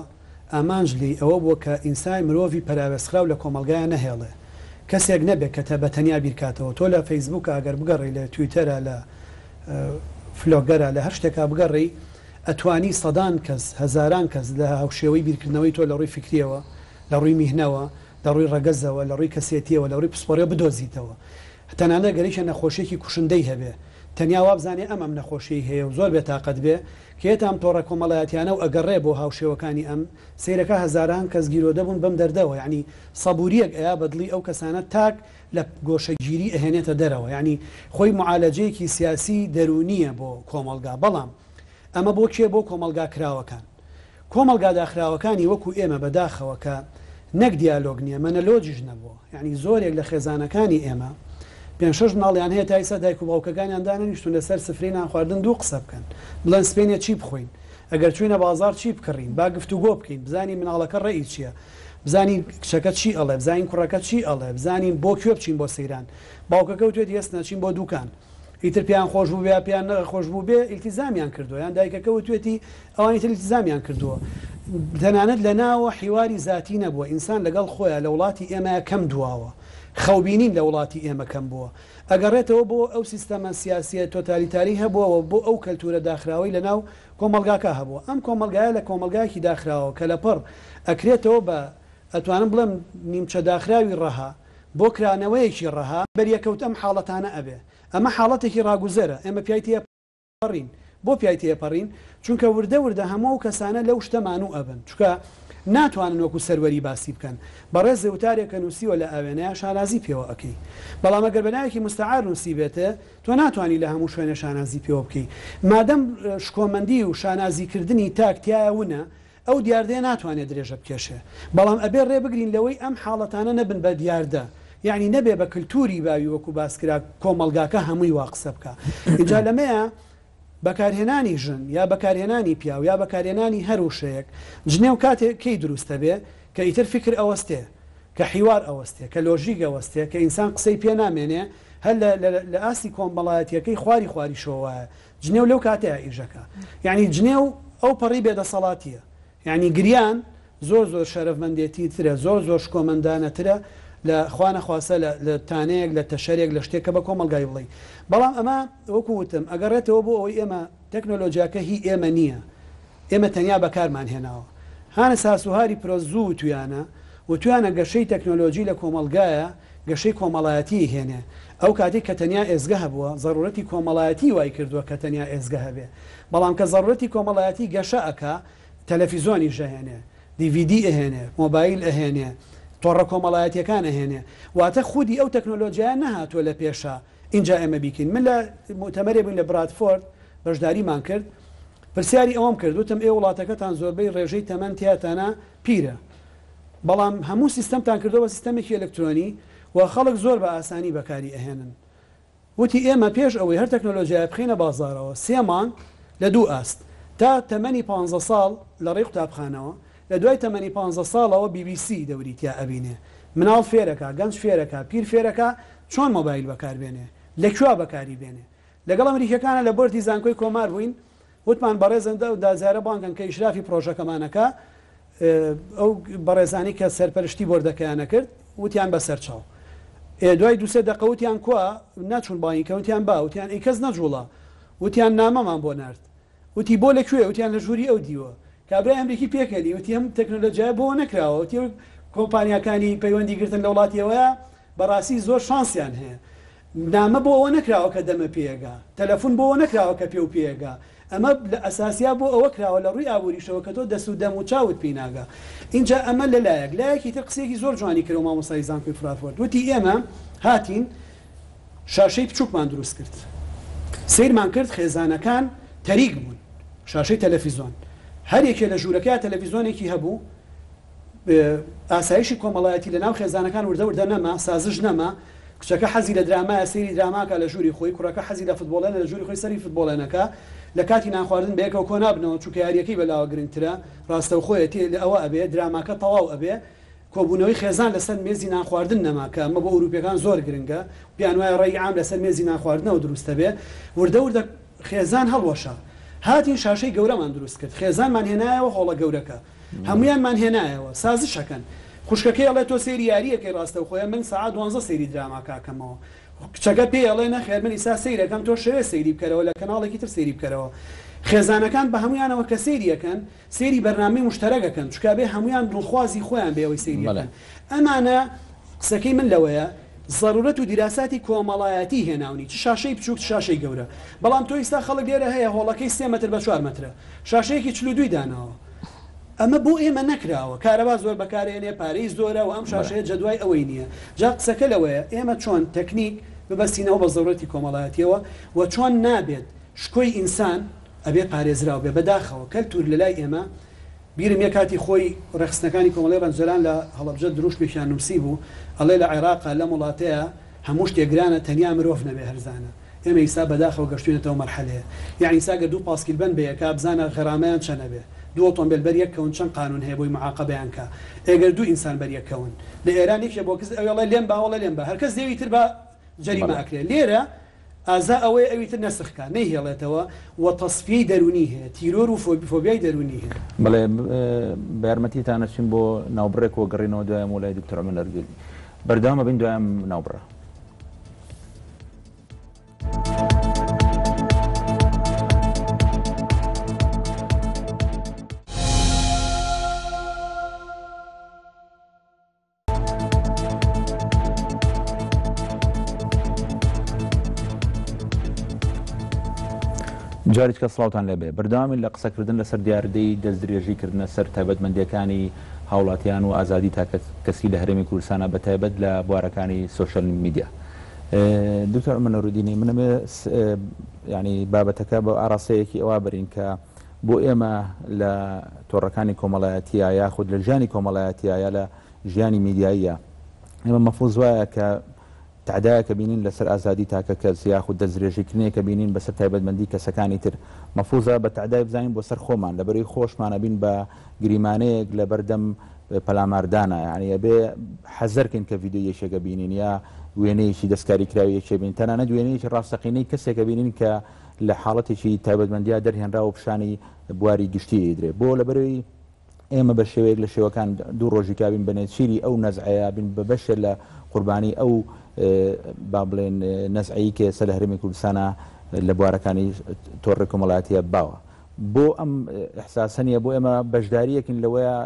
S3: ئامانجلی ئەوە بووە کە ئینسای مرۆڤی پەراوێزخراو لە کۆمەلگایە نەهێڵێ کەسێک نەبێت کە تەبەتەنیا بیرکاتەوە تۆ لە فەیسبووک ئەگەر بگەڕی لە تویتەرە لە فلۆگەرە لە هەر شتێکا بگەڕی ئەتوانی سەدان کەس هەزاران کەس لە هاوشێوەی بیرکردنەوەی تۆ لە ڕووی فکریەوە لە ڕووی میهنەوە لە ڕووی ڕەگەزەوە لە ڕووی کەسێتیەوە لە ڕووی پسپۆرە بدۆزیتەوە تەنانە گەریشە نەخۆشیێکی کوشندەی هەبێ تەنیا وابزانێ ئەم نەخۆشی هەیە و زۆر بێتاقەت بێ کێت ئەم تۆڕە کۆمەڵایەتیانە و ئەگەڕێ بۆ هاوشێوەکانی ئەم سیرەکە هەزاران کەس گیرۆ دەبوون بەم دەردەوە یعنی سەبوریەک ئەیا بەدڵی ئەو کەسانە تاک لە گۆشەگیری ئەهێنێتە دەرەوە یعنی خۆی معالەجەیەکی سیاسی دەرونیە بۆ کۆمەلگا بەڵام ئەمە بۆ کێ بۆ کۆمەلگا کراوەکان کۆمەلگا داخراوەکانی وەکو ئێمە بەداخەوە کە نەک دیالۆگ نییە مەنەلۆجیش نەبووە یعنی زۆرێک لە خێزانەکانی ئێمە 5-6 مناڵیان هەیە تا ئێستا دایک و باوکەکانیان دانیشتون لەسەر سفرینان خواردن دوو قسە بکەن بڵێن سپێنێ چی بخۆین ئەگەر چوینە بازار چی بکڕین با گفتوگۆ بکەین بزانین مناڵەکە ڕێی چییە بزانین کچەکە چی ئەڵێ بزانین کوڕەکە چی ئەڵێ بزانین بۆ کوێ بچین بۆ سەیران باوکەکە وتێت هێست نەچین بۆ دوکان ئیتر پیان خۆش بوو بێ پیان نەخۆش بوو بێ ئیلتیزامیان کردووە یان دایکەکە وتوێتی ئەوانی تر ئیلتیزامیان کردووە تەنانەت لە ناوە حیواری ذاتی نەبووە ئینسان لەگەڵ خۆیان لە وڵاتی ئێمە کەم دواوە خەوبینین لە وڵاتی ئێمە کەم بووە ئەگەڕێتەوە بۆ ئەو سیستەمە سیاسیە تۆتالیتاری هەبووەوە بۆ ئەو کەلتورە داخراوی لە ناو کۆمەلگاکە هەبووە ئەم کۆمەلگایە لە کۆمەلگایەکی داخراوە کە لە پڕ ئەکرێتەوە بە ئەتوانم بڵێم نیمچە داخراوی ڕەها بۆ کرانەوەیەکی ڕەها بەریەکەوت ئەم حاڵەتانە ئەبێ ئەمە حاڵەتێکی ڕاگوزەرە ئێمە پیای پەڕین بۆ پیای تێپەڕین چونکە وردە وردە هەموو کەسانە لەو شتەمان و ئەبن چونکە ناتوانن وەکو سەروەری باسی بکەن بەڕێز زەوتارێکە نووسیوە لە ئاوێنەیە شانازی پێوە ئەەکەی بەڵام ئەگەر بەناوێکی مستعار نووسی بێتە تۆ ناتوانانی لە هەموو شوێنە شانازی پێوە بکەی مادەم شکۆمەندی و شانازیکردنی تاکتیایە ونە ئەو دیاردەیە ناتوانێت درێژە بکێشێ بەڵام ئەبێ ڕێ بگرین لەوەی ئەم حاڵەتانە نەبن بە دیاردە یعنی نەبێ بە کللتوری باوی وەکو باسکرا کۆمەلگاکە هەمووی وا قسە بکە اینجا لەمەیە بەکارهێنانی ژن یا بەکارهێنانی پیاو یا بەکارهێنانی هەروشەیەک جنێ و کاتێک کەی دروستە بێ کە ئیتر فکر ئەوەستێ کە حیوار ئەوەستێ کە لۆژیک ئەوەستێ کە ئینسان قسەی پێ نامێنێ هەر لە ئاسی کۆمەڵایەتیەکەی خواری شۆوایە جنێ و لەو کاتەیە ئیژەکە یعنی جنێ و ئەو پەڕی بێدەسەڵاتیە یعنی گریان زۆر شەرەفمەندێتی ترە زۆر شکۆمەندانەترە لە خوانەخواسە لە تانەیەک لە تەشەرێک لە شتێکە بە کۆمەلگای بڵێ بەڵام ئەمە وەکووتم ئەگەڕێتەوە بۆ ئەوەی ئێمە تەکنۆلۆژیاکە هی ئێمە نییە ئێمە تەنیا بەکارمان هێناوە هانە ساسوهاری پرۆزوو تویانە و توانە گەشەی تەکنۆلۆژی لە کۆمەلگایە گەشەی کۆمەڵایەتی هێنێ ئەو کاتێک کە تەنیا ئێزگە هەبووە ضرورەتی کۆمەڵایەتی وای کردووە کە تەنیا ئێزگە هەبێ بەڵام کە ضرورەتی کۆمەڵایەتی گەشە ئەکا تەلەڤیزۆنی ژەهێنێ DVD ئەهێنێ مۆبایل ئەهێنێ تۆڕە کۆمەڵایەتیەکان ئەهێنێ واتە خودی ئەو تەکنۆلۆژیە نەهاتووە لە پێشە اینجا ئێمە بیکەین من لە مؤتەمەرێ بووین لە برادفۆرد بەشداریمان کرد پرسیاری ئەوەم کرد وتم ئێ وڵاتەکەتان زۆربەی ڕێژەی تەمەەن تیاتانە پیرە بەڵام هەموو سیستەمتان کردەوە سیستەمێکی ئەلکترۆنی و خەڵک زۆر بە ئاسانی بەکاری ئەهێنن وتی ئێمە پێش ئەوەی هەر تەکنۆلۆژیای بخینە بازارەوە 3 مانگ لە 2 ئاست تا تەمەنی 15 ساڵ لە ڕێی قوتابخانەوە لە دوای تەمەنی 15 ساڵەوە BBC دەوری تیا ئەبینێ مناڵ فێرەکە گەنج فێرەکە پیر فێرەکە چۆن مۆبایل بەکاربێنێ لەکوێ بەکاری بێنێ لەگەڵ ئەمریکەکانە لە بۆرتی زانکۆی کۆمار بووین وتمان بەڕێزەندە و دازارە بانکن کە ئیشرافی پرۆژەکەمانەکە ئەو بەڕێزانی کە سەرپەرشتی بۆردەکەیانە کرد وتیان بەسەر چاو دوای 2-3 دقە وتیان کووە ناچوون بانیکە وتیان با وتیان ئەی کەس نەجوڵە وتیان نامەمان بۆ نرد وتی بۆ لەکوێ وتیان لە ژووری ئەو دیوە کابرای ئەمریکی پێکەلی وتی ئەم تەکنۆلۆژیای بۆ نەکراوە وتی کۆمپانیەکانی پەیوەندی گرتن لە وڵاتیەوەیە بەڕاستی زۆر شانسیان هەیە نامە بۆ ئەوە نەکراوە کە دەمە پێگا تەلەفۆن بۆ ئەوە نەکراوە کە پێ و پێگا ئەمە لە ئەساسیا بۆ ئەوە کراوە لە ڕووی ئابووریشەوە کە تۆ دەست و دەم و چاوت پێی ناگا اینجا ئەمە لەلایەکی تر قسێکی زۆر جوانی کرد و مامۆستای زانکۆی فرانکفورت وتی ئێمە هاتین شاشەی بچووکمان دروست کرد سیرمان کرد خێزانەکان تەریک بوون شاشەی تەلەڤیزۆن هەر یەکێ لە ژوورەکەی تەلەڤیزۆنێکی هەبوو ئاسایشی کۆمەڵایەتی لە ناو خێزانەکان وردە نەما سازش نەما کچەکە حەزی لە درامایە سەیری دراماکە لە ژووری خۆی کوڕەکە حەزی لە فوتبۆڵێنە لە ژووری خۆی سەری فوتبۆڵێنەکە لە کاتی نانخواردن بەیەکەوە کۆ نابنەوە چونکە یاریەکەی بەلاوە گرنگترە ڕاستەوخۆیەتی لە ئەوە ئەبێ دراماکە تەواو ئەبێ کۆبوونەوەی خێزان لەسەر مێزی نانخواردن نەماکە ئەمە بۆ ئوروپیەکان زۆر گرنگە پیان وایە ڕێی عام لەسەر مێزی نانخواردنەوە دروستە بێ وردە خێزان هەڵوەشە هاتین شاشەی گەورەمان دروست کرد خێزانمان هێنایەوە هۆڵە گەورەکە هەمویانمان هێنایەوە سازشەکەن خوشکەکەی ئەڵێ تۆ سەیری یاریەکەی ڕاستەوخۆیە من سەعات 12 سەیری دراماکەکەمەوە کچەکە پێی ئەڵێ نەخێر من ئیسا سەیرەکەم تۆ شەوێ سەیری بکەرەوە لە کەناڵێکی تر سەیری بکەرەوە خێزانەکان بە هەمویانەوە کە سەیریەکەن سەیری بەرنامەی مشتەرەکەکەن چکە بێ هەمویان دڵخوازی خۆیان بێەوەی سەیریەکەن ئەمانە قسەکەی من لەوەیە ضرورەت و دیراساتی کۆمەڵایەتی هێناونی چ شاشەی بچووک شاشەی گەورە بەڵام تۆ ئیستا خەڵک لێرە هەیە هۆڵەکەی 3 مەتر بە 4 مەترە شاشەیەکی 42 داناوە ئەمە بۆ ئێمە نەکراوە کارەبا زۆر بەکارێنێ پارەی زۆرە و ئەم شاشەیە جەدوای ئەوەی نییە جا قسەکە لەوەیە ئێمە چۆن تەکنیک ببەستینەوە بە زەورەتی کۆمەڵایەتیەوە و چۆن نابێت شکۆی ئینسان ئەبێ پارێزراو بێ بەداخەوە کەلتور لەلای ئێمە بیرم یە کاتی خۆی ڕێخستنەکانی کۆمەڵی ڕەنجەران لە هەڵەبجە دروست پێشیان نووسی بوو ئەڵێ لە عێراقا لە وڵاتەیە هەموو شتێگرانە تەنیا مرۆڤ نەبێ هەرزانە ئێمە ئیسا بەداخەوە گەشتوێنێتەوە مەرحەلەیە یعنی ئیسا گە دوو پاسکیل بن بێ یەکا بزانە غەرامەیان چەنە بێ دوو ئۆتۆمبیل بەریەکەون چەند قانون هەیە بۆی معاقبەیان کە ئەگەر دوو ئینسان بەریەکەون لە ئێران یەکێ بۆ کەس ئەوڵێ لێم باوەڵە لێم بە هەرکەس دێوی تر بە جەریمە ئەکرێ لێرە ئازا ئەوەی ئەویتر نەسخکە نەیهێڵێتەوە و تەسفیەی دەرونی هەیە تیرۆر و فۆبیای دەرونی هەیە
S2: بەڵێ بە یارمەتیتانەچین بۆ ناوبڕێکەوە گەڕینەوە دوایە وڵای دکتۆر ئەمین ئەرگیل بەردەوامە بین دوایام ناوبڕە جارێک کە سڵاوتان لێبێ بەردەوامی لە قسەکردن لەسەر دیاردەی دەستدرێژیکردنە سەر تایبەتمەندیەکانی هاوڵاتیان و ئازادی تا کەسی لە هەرێمی کوردستانە بە تایبەت لە بوارەکانی سوشەل میدیا دکتۆر ئەمین ئەرودینی منەمێ ینی بابەتەکە بە ئاراستەیەکی ئەوە بەرین کە بۆ ئێمە لە تۆڕەکانی کۆمەڵایەتیە یاخود لە ژیانی کۆمەڵایەتیە یا لە ژیانی میدیاییە ئێمە مەفروض وایە کە تعدایەکە بینین لەسەر ئازادی تاکە کەس یاخود دەستدرێژیکردنێکە بینین بەسەر تایبەتمەندی کەسەکانی تر مەفروضە بە تعدای بزانین بۆ سەر خۆمان لەبەرەوەی خۆشمانە بین بە گریمانەیەک لە بەردەم پەلاماردانە یعنی ئەبێ حەزەرکەین کە ڤیدیۆ یەکێکە بینین یا وێنەیەکی دەستکاری کراوی یەکێ بین تەنانەت وێنەیەکی ڕاستەقینەی کەسێکە بینین کە لە حاڵەتێکی تایبەتمەندیە دەرهێنرا و پیشانی بواری گشتی ئیدرێ بۆ لەبەرەوەی ئێمە بە شێوەیەک لە شێوەکان دوو ڕۆژی کابین بنێچیری ئەو نەزعەیە بین بە بەشێ لە قوربانی ئەو با بڵێن نەزعەیی کە ئێستا لە هەرێمی کوردستانە لە بوارەکانی تۆڕی کۆمەڵایەتیە باوە بۆ ئەم ئەحساسەنیە بۆ ئێمە بەشداریەکن لەوەیە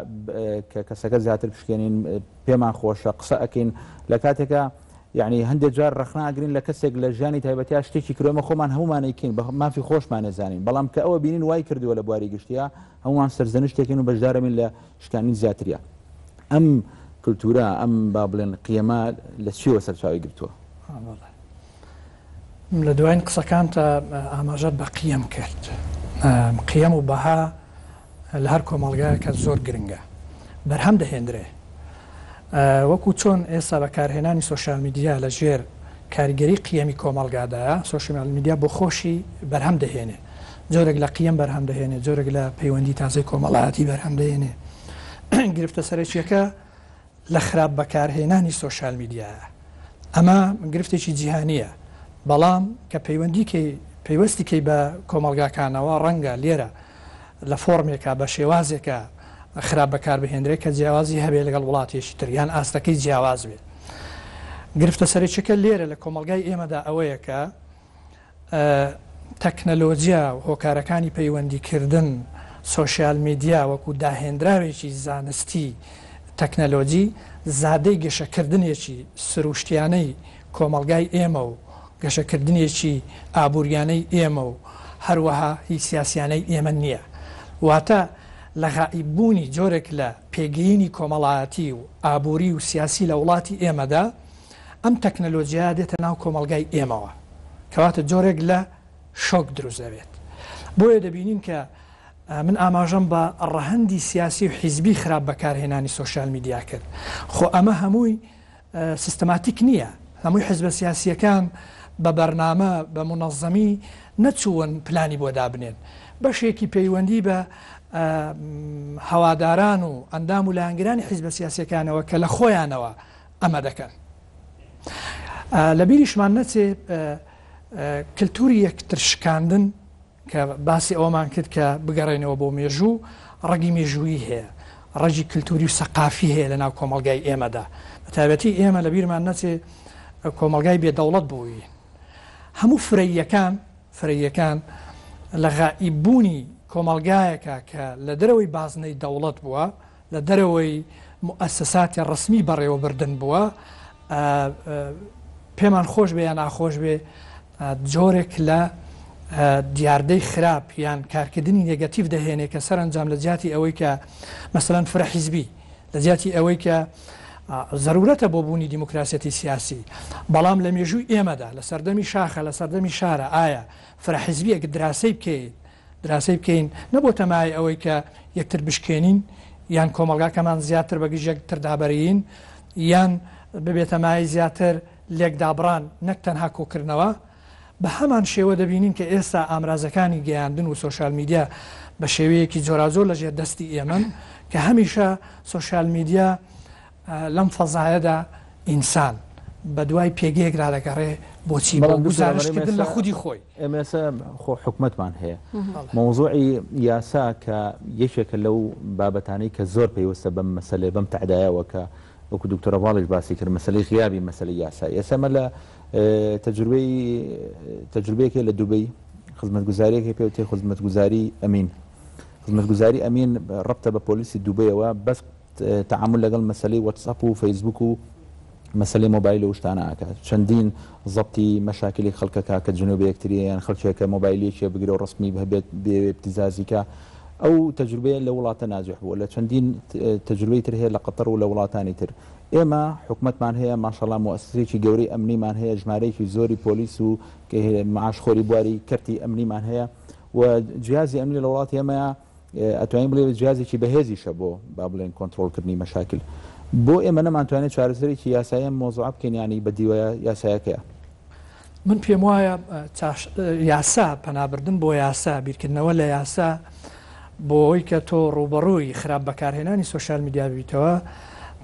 S2: کە کەسەکە زیاتر پشکێنین پێمان خۆشە قسە ئەکەین لە کاتێکە یعنی هەندێک جار ڕخناگرین لە کەسێک لە ژیانی تایبەتیا شتێکی کروێمە خۆمان هەمومانەیەکەین بە مافی خۆشمان نەزانین بەڵام کە ئەوە بینین وای کردووە لە بواری گشتیە هەمومان سەرزەنشتێکین و بەشدارەمین لە شکانی زیاتریە ئەم کللتورە ئەم با بڵێن قیەمە لە چیوە سەرچاوی گرتووە
S4: لە دوایین قسەکان تا ئاماژەت بە قیەم کرد قیەم و بەها لە هەر کۆمەڵگایەکە زۆر گرنگە بەرهەم دەهێنرێ وەکو چۆن ئێستا بەکارهێنانی سوۆشیال میدیا لە ژێر کاریگەری قیەمی کۆمەڵگادایە سوۆشیال میدیا بۆ خۆشی بەرهەم دەهێنێ جۆرێک لە قیەم بەرهەم دەهێنێ جۆرێک لە پەیوەندی تازای کۆمەڵایەتی بەرهەم دەهێنێ گرفتە سەرچیەکە لە خراپ بەکارهێنانی سوۆشیال میدیایە ئەمە گرفتێکی جیهانیە بەڵام کە پەیوەستی کەی بە کۆمەڵگاکانەوە ڕەنگە لێرە لە فۆرمێکە بە شێوازێکە خراپ بەکار بهێنرێت کە جیاوازی هەبێ لەگەڵ وڵاتێکی تر یان ئاستەکەی جیاواز بێت گرفتە سەرچەکە لێرە لە کۆمەلگای ئێمەدا ئەوەیە کە تەکنەلۆجیا و هۆکارەکانی پەیوەندیکردن سوۆشیال میدیا وەکو داهێنراوێکی زانستی تەکنەلۆجی زادەی گەشەکردنێکی سروشتیانەی کۆمەلگای ئێمە و گەشەکردنێکی ئابوووریانەی ئێمە و هەروەها هیچ سیاسیانەی ئێمە نییە واتە لە غائببوونی جۆرێک لە پێگەینی کۆمەڵایەتی و ئابووری و سیاسی لە وڵاتی ئێمەدا ئەم تەکنەلۆجیا دێتە ناو کۆمەلگای ئێمەوە کەواتە جۆرێک لە شۆک دروست دەبێت بۆیە دەبینین کە من ئاماژەم بە ڕەهەندی سیاسی و حیزبی خراپ بەکارهێنانی سوۆشیال میدیا کرد خۆ ئەمە هەمووی سیستەماتیک نییە هەمووی حیزبە سیاسیەکان بە بەرنامە بە منەظەمی نەچوون پلانی بۆ دابنێن بەشێکی پەیوەندی بە هەواداران و ئەندام و لایەنگرانی حیزبە سیاسیەکانەوە کە لە خۆیانەوە ئەمە دەکەن لە بیریشمان نەچێ کللتوری یەکتر شکاندن کە باسی ئەومان کرد کە بگەڕێنەوە بۆ مێژوو ڕەگی مێژووی هەیە ڕەجی کللتوری و سەقافی هەیە لە ناو کۆمەلگای ئێمەدا بەتایبەتی ئێمە لە بیرمان نەچێ کۆمەلگای بێدەوڵەت بووی هەموو فرەیەکان لە غائببوونی کۆمەلگایەکە کە لە دەرەوەی بازنەی دەوڵەت بووە لە دەرەوەی مؤسساتی ڕسمی بەڕێوەبردن بووە پێمان خۆش بێ یان ناخۆش بێ جۆرێک لە دیاردەی خراپ یان کارکردنی نێگەتیڤ دەهێنێ کە سەرنجام لە جیاتی ئەوەی کە مەسەلەن فرە حیزبی لە جیاتی ئەوەی کە ضرورەتە بۆ بوونی دیموکراسەتی سیاسی بەڵام لە مێژووی ئێمەدا لە سەردەمی شاخە لە سەردەمی شارە ئایا فرە حیزبیەک دراسەی بکەین نەبوو تەمای ئەوەی کە یەکتر بشکێنین یان کۆمەلگاکەمان زیاتر بەگژ یەکتر دابەرین یان ببێتە مای زیاتر لێکدابڕان نەک تەنها کۆکردنەوە بە هەمان شێوە دەبینین کە ئێستا ئامرازەکانی گەیاندن و سوۆشیال میدیا بە شێوەیەکی جۆرازۆر لە ژێر دەستی ئێمن کە هەمیشە سوۆشیال میدیا لەم فەزایەدا ئینسان بە دوای پێگەیەک ڕادەگەڕێ بۆچی بۆ گزارشکردن لە خودی خۆی
S2: ئێمێسە خۆ حکومەتمان هەیە مۆزوعی یاسا کە یەکێکە لەو بابەتانەی کە زۆر پێویستە بەم مەسەلێ بەم تەعدایەوە کە وەکو دکتۆرە باڵیش باسی کرد مەسەلەی غیابی مەسەلەی یاسا ئێسمە لە تەجروبەیەکی لە دووبەی خزمەتگوزاریەکی پێوتێ خزمەتگوزاری ئەمین خزمەتگوزاری ئەمین ڕەبتە بە پۆلیسی دووبەیەوە بەس تعامل لەگەڵ مەسەلەی واتساپ و فەیسبوک و مەسەلەی مۆبایل و شتانە ئاکات چەندین زەبتی مەشاکلی خەڵکەکە کە جنوبی یەکتریان خەڵکێکە مۆبایلێکی بگرە و ڕسمی هەبێت بێ ابتزازیکە ئەو تەجروبەیە لە وڵاتە ناجح بووە لە چەندین تەجروبەی تر هەیە لە قەتەر و لە وڵاتانی تر ئێمە حکومەتمان هەیە ماشەڵڵا مؤسسەیەکی گەورەی ئەمنیمان هەیە ژمارەیەکی زۆری پۆلیس و معاشخۆری بواری کەرتی ئەمنیمان هەیە و جیازی ئەمنی لە وڵاتی ئێمەیە ئەتوانین بڵێ جیازێکی بەهێزیشە بۆ با بڵێن کۆنتڕۆڵکردنی مەشاکل بۆ ئێمە نەمانتوانێت چارەسەرێکی یاسایە مۆزوع بکەین ینی بە دیوە یاسایەکەیە
S4: من پێم وایە یاسا پەنابردن بۆ یاسا بیرکردنەوە لە یاسا بۆ ئەوەی کە تۆ ڕوبەڕووی خراپ بەکارهێنانی سوۆشیال میدیا بیتەوە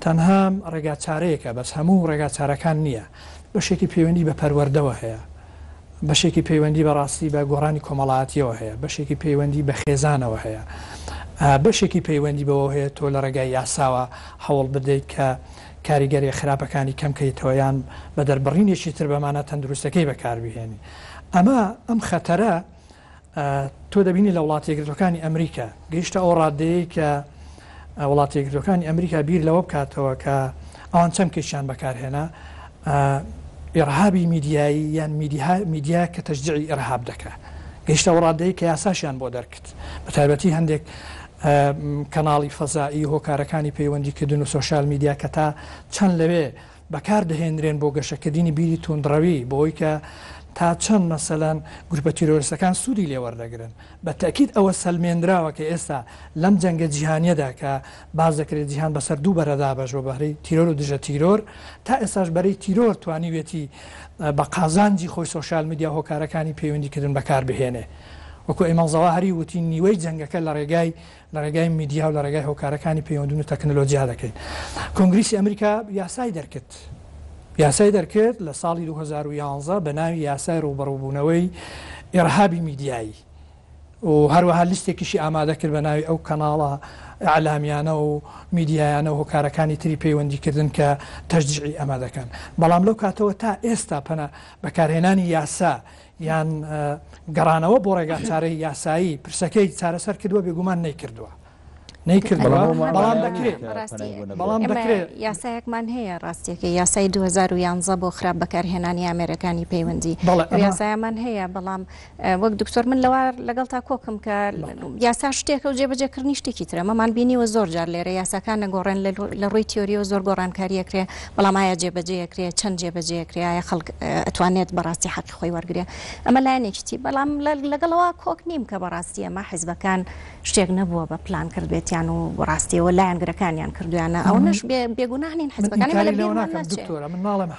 S4: تەنها ڕێگا چارەیەکە بەس هەموو ڕێگا چارەکان نییە بەشێکی پەیوەندی بە پەروەردەوە هەیە بەشێکی پەیوەندی بەڕاستی بە گۆڕانی کۆمەڵایەتیەوە هەیە بەشێکی پەیوەندی بە خێزانەوە هەیە بەشێکی پەیوەندی بەوە هەیە تۆ لە ڕێگای یاساوە هەوڵ بدەیت کە کاریگەری خراپەکانی کەمکەیتەوەیان بە دەربڕینێکی تر بەمانە تەندروستەکەی بەکاربهێنی ئەم خەتەرە تۆ دەبینی لە وڵاتی یەکگرتوەکانی ئەمریکا گەیشتە ئەو ڕادەیە کە وڵاتی یەکگرتوەکانی ئەمریکا بیر لەوە بکاتەوە کە ئەوان چەند کەیشیان بەکارهێنا ئێرهابی میدیایی یان میدیا کە تەشجیعی ئێرهاب دەکات گەیشتە ئەو ڕادەیە کە یاساشیان بۆ دەرکرد بە تایبەتی هەندێک کەناڵی فەزایی هۆکارەکانی پەیوەندیکردن و سوۆشیال میدیا کە تا چەند لەوێ بەکار دەهێنرێن بۆ گەشەکردنی بیری توندڕەوی بۆی کە تا چەند مەسەلەن گروپە تیرۆریستەکان سوودی لێوەردەگرن بە تاکید ئەوە سەلمێنراوە کە ئێستا لەم جەنگە جیهانیەدا کە باز دەکرێت جیهان بەسەر دوو بەرەدا بەژۆ بەهرەی تیرۆر و دژە تیرۆر تا ئێستاش بەرەی تیرۆر توانیوێتی بە قازانجی خۆی سۆشال میدیا هۆکارەکانی پەیوەندیکردن بەکار بهێنێ وەکو ئەیمان زەواهری وتی نیوەی جەنگەکە لە ڕێگای میدیا و لە ڕێگای هۆکارەکانی پەیوەندون و تەکنۆلۆژیا دەکەین. کۆنگریسی ئەمریکا یاسای دەرکرد لە ساڵی 2011 بە ناوی یاسای ڕوبەڕووبوونەوەی ئێرهابی میدیایی و هەروەها لیستێکیشی ئامادە کرد بە ناوی ئەو کەناڵە ئەعلامیانە و میدیایانە و هۆکارەکانی تری پەیوەندیکردن کە تەشجیعی ئەمە دەکەن. بەڵام لەو کاتەوە تا ئێستا پەنە بەکارهێنانی یاسا یان گەڕانەوە بۆ ڕێگا چارەی یاسایی پرسەکەی چارەسەر کردووە بێگومان نەیکردووە بەڵام دەکرێت
S5: یاسایەکمان هەیە ڕاستیەکە یاسای 2011 بۆ خراپ بەکارهێنانی ئامێرەکانی پەیوەندی یاسایمان هەیە بەڵام وەک دکتۆر من لەگەڵ تا کۆکم کە یاسا شتێکە و جێبەجێکردنی شتێکی ترە مەمان بینیوە زۆر جار لێرە یاساکان نەگۆڕێن لە ڕووی تیۆریەوە زۆر گۆڕانکاریەکرێ بەڵام ئایا جێبەجێیەکرێ چەند جێبەجێیەکرێ خەڵک ئەتوانێت بەڕاستی حەقی خۆی وەرگێ ئەمە لایەنێکیتی بەڵام لەگەڵەوە کۆک نیم کە بەڕاستی ئەمە حیزبەکان شتێک نەبووە بە پلان کردێت و ڕاستیەوە لایەنگرەکانیان کردویانە ئەو نەش بێگوناهنین حزبەکانی
S4: دکتۆرە من ناڵێم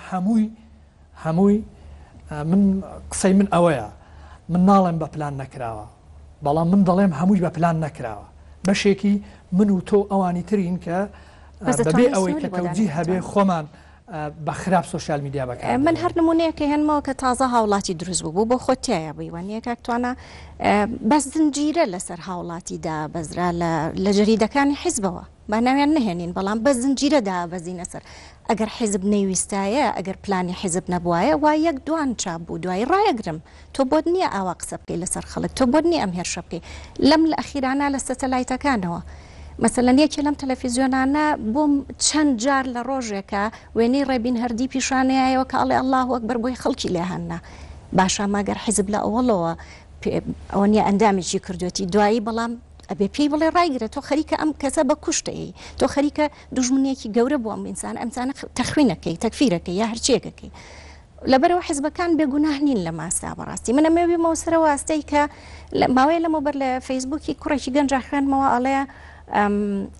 S4: هەمووی من قسەی من ئەوەیە من ناڵێم بە پلان نەکراوە بەڵام من دەڵێم هەمووی بە پلان نەکراوە بەشێکی من و تۆ ئەوانی ترین کە بەبێ ئەوەی کە تەوجی هەبێ خۆمان بە خراپ سوۆشال میدیا بەکار
S5: من هەر نمونەیەکە هێنمەوە کە تازە هاوڵاتی دروست بوو بۆ خۆتیایە بوویوانیەکە توانە بەس زنجیرە لەسەر هاوڵاتیدا بەزرا لە جەریدەکانی حیزبەوە با ناویان نهێنین بەڵام بە زنجیرەدا بەزینە سەر ئەگەر حیزب نەیویستایە ئەگەر پلانی حیزب نەبووایە وا یەک دوان چاپ بوو دوای ڕایەگرم تۆ بۆت نییە ئاوا قسە بکەی لەسەر خەڵک تۆ بۆت نییە ئەم هێرشە بکەی لەم لە ئەخیرانە لە سەتەلایتەکانەوە مثلەن یەکێ لەم تەلەڤیزیۆنانە بۆم چەند جار لە ڕۆژێکە وێنەی ڕێبین هەردی پیشانەیەوە کە ئەڵێ الله ئەکبەر بۆی خەڵکی لێهاننا باشە ماگەر حیزب لە ئەوڵەوە ئەوە نییە ئەندامێکی کردوێتی دوایی بەڵام ئەبێ پێی بڵێ ڕایگرێت تۆ خەریکە ئەم کەسە بە کوشتەیە تۆ خەریکە دوژمنێکی گەورە بۆ ئەم ئینسان ئەمسانە تەخوینەکەی تەکفیرەکەی یا هەرچیەکەکەی لەبەرەوە حیزبەکان بێگوناه نین لە ماستا بەڕاستی منە مێویمەوە سەرەوە ئاستەی کە ماوەیە لەمەوبەر لە فەیسبووکی کوڕێکی گەنج خوێنمەوە ئەڵەیە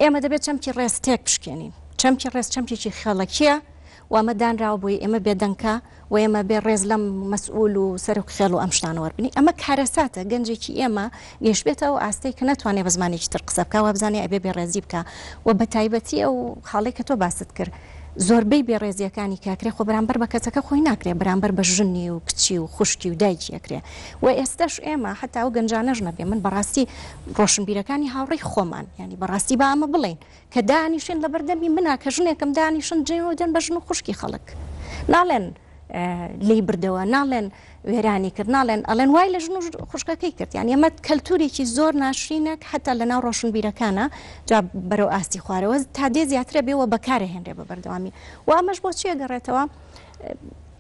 S5: ئێمە دەبێت چەمکی ڕێستێک بشکێنین چەمکی ڕێست چەمکێکی خەڵکیە وامە دانراوە بۆی ئێمە بێدەنکە و ئێمە بێ ڕێز لەم مەسئول و سەر و خێڵ و ئەم شتانە وەربنی ئەمە کارەساتە گەنجێکی ئێمە گەشتبێتەوە ئاستەی کە ناتوانێت بە زمانێکی تر قسە بکە و بزانێ ئەبێ بێ ڕێزی بکە و بە تایبەتی ئەو خاڵی کە تۆ باست کرد زۆربەی بێڕێزیەکانی کاکرێ خۆ بەرامبەر بە کەسەکە خۆی ناکرێ بەرامبەر بە ژنی و کچی و خوشکی و دایکی ئەکرێ و ئێستاش ئێمە حتا ئەو گەنجانەش نەبێ من بەڕاستی ڕۆشنبیرەکانی هاوڕێی خۆمان ینی بەڕاستی بە ئەمە بڵێن کە دانیشن لە بەردەمی منە کە ژنێکم دانیشن جێوە دەن بە ژن و خوشکی خەڵک ناڵێن لی بردەوە ناڵێن وێرانی کرد ناڵێن ئەڵێن وای لە ژن و خوشکەکەی کرد یان ئێمە کەلتورێکی زۆر ناشرینێک حتا لە ناو ڕۆشنبیرەکانە جا بەرەو ئاستی خوارەوە تا دێ زیاترە بێەوە بەکارهێنرێ بە بەردەوامی و ئەمەش بۆ چیە گەڕێتەوە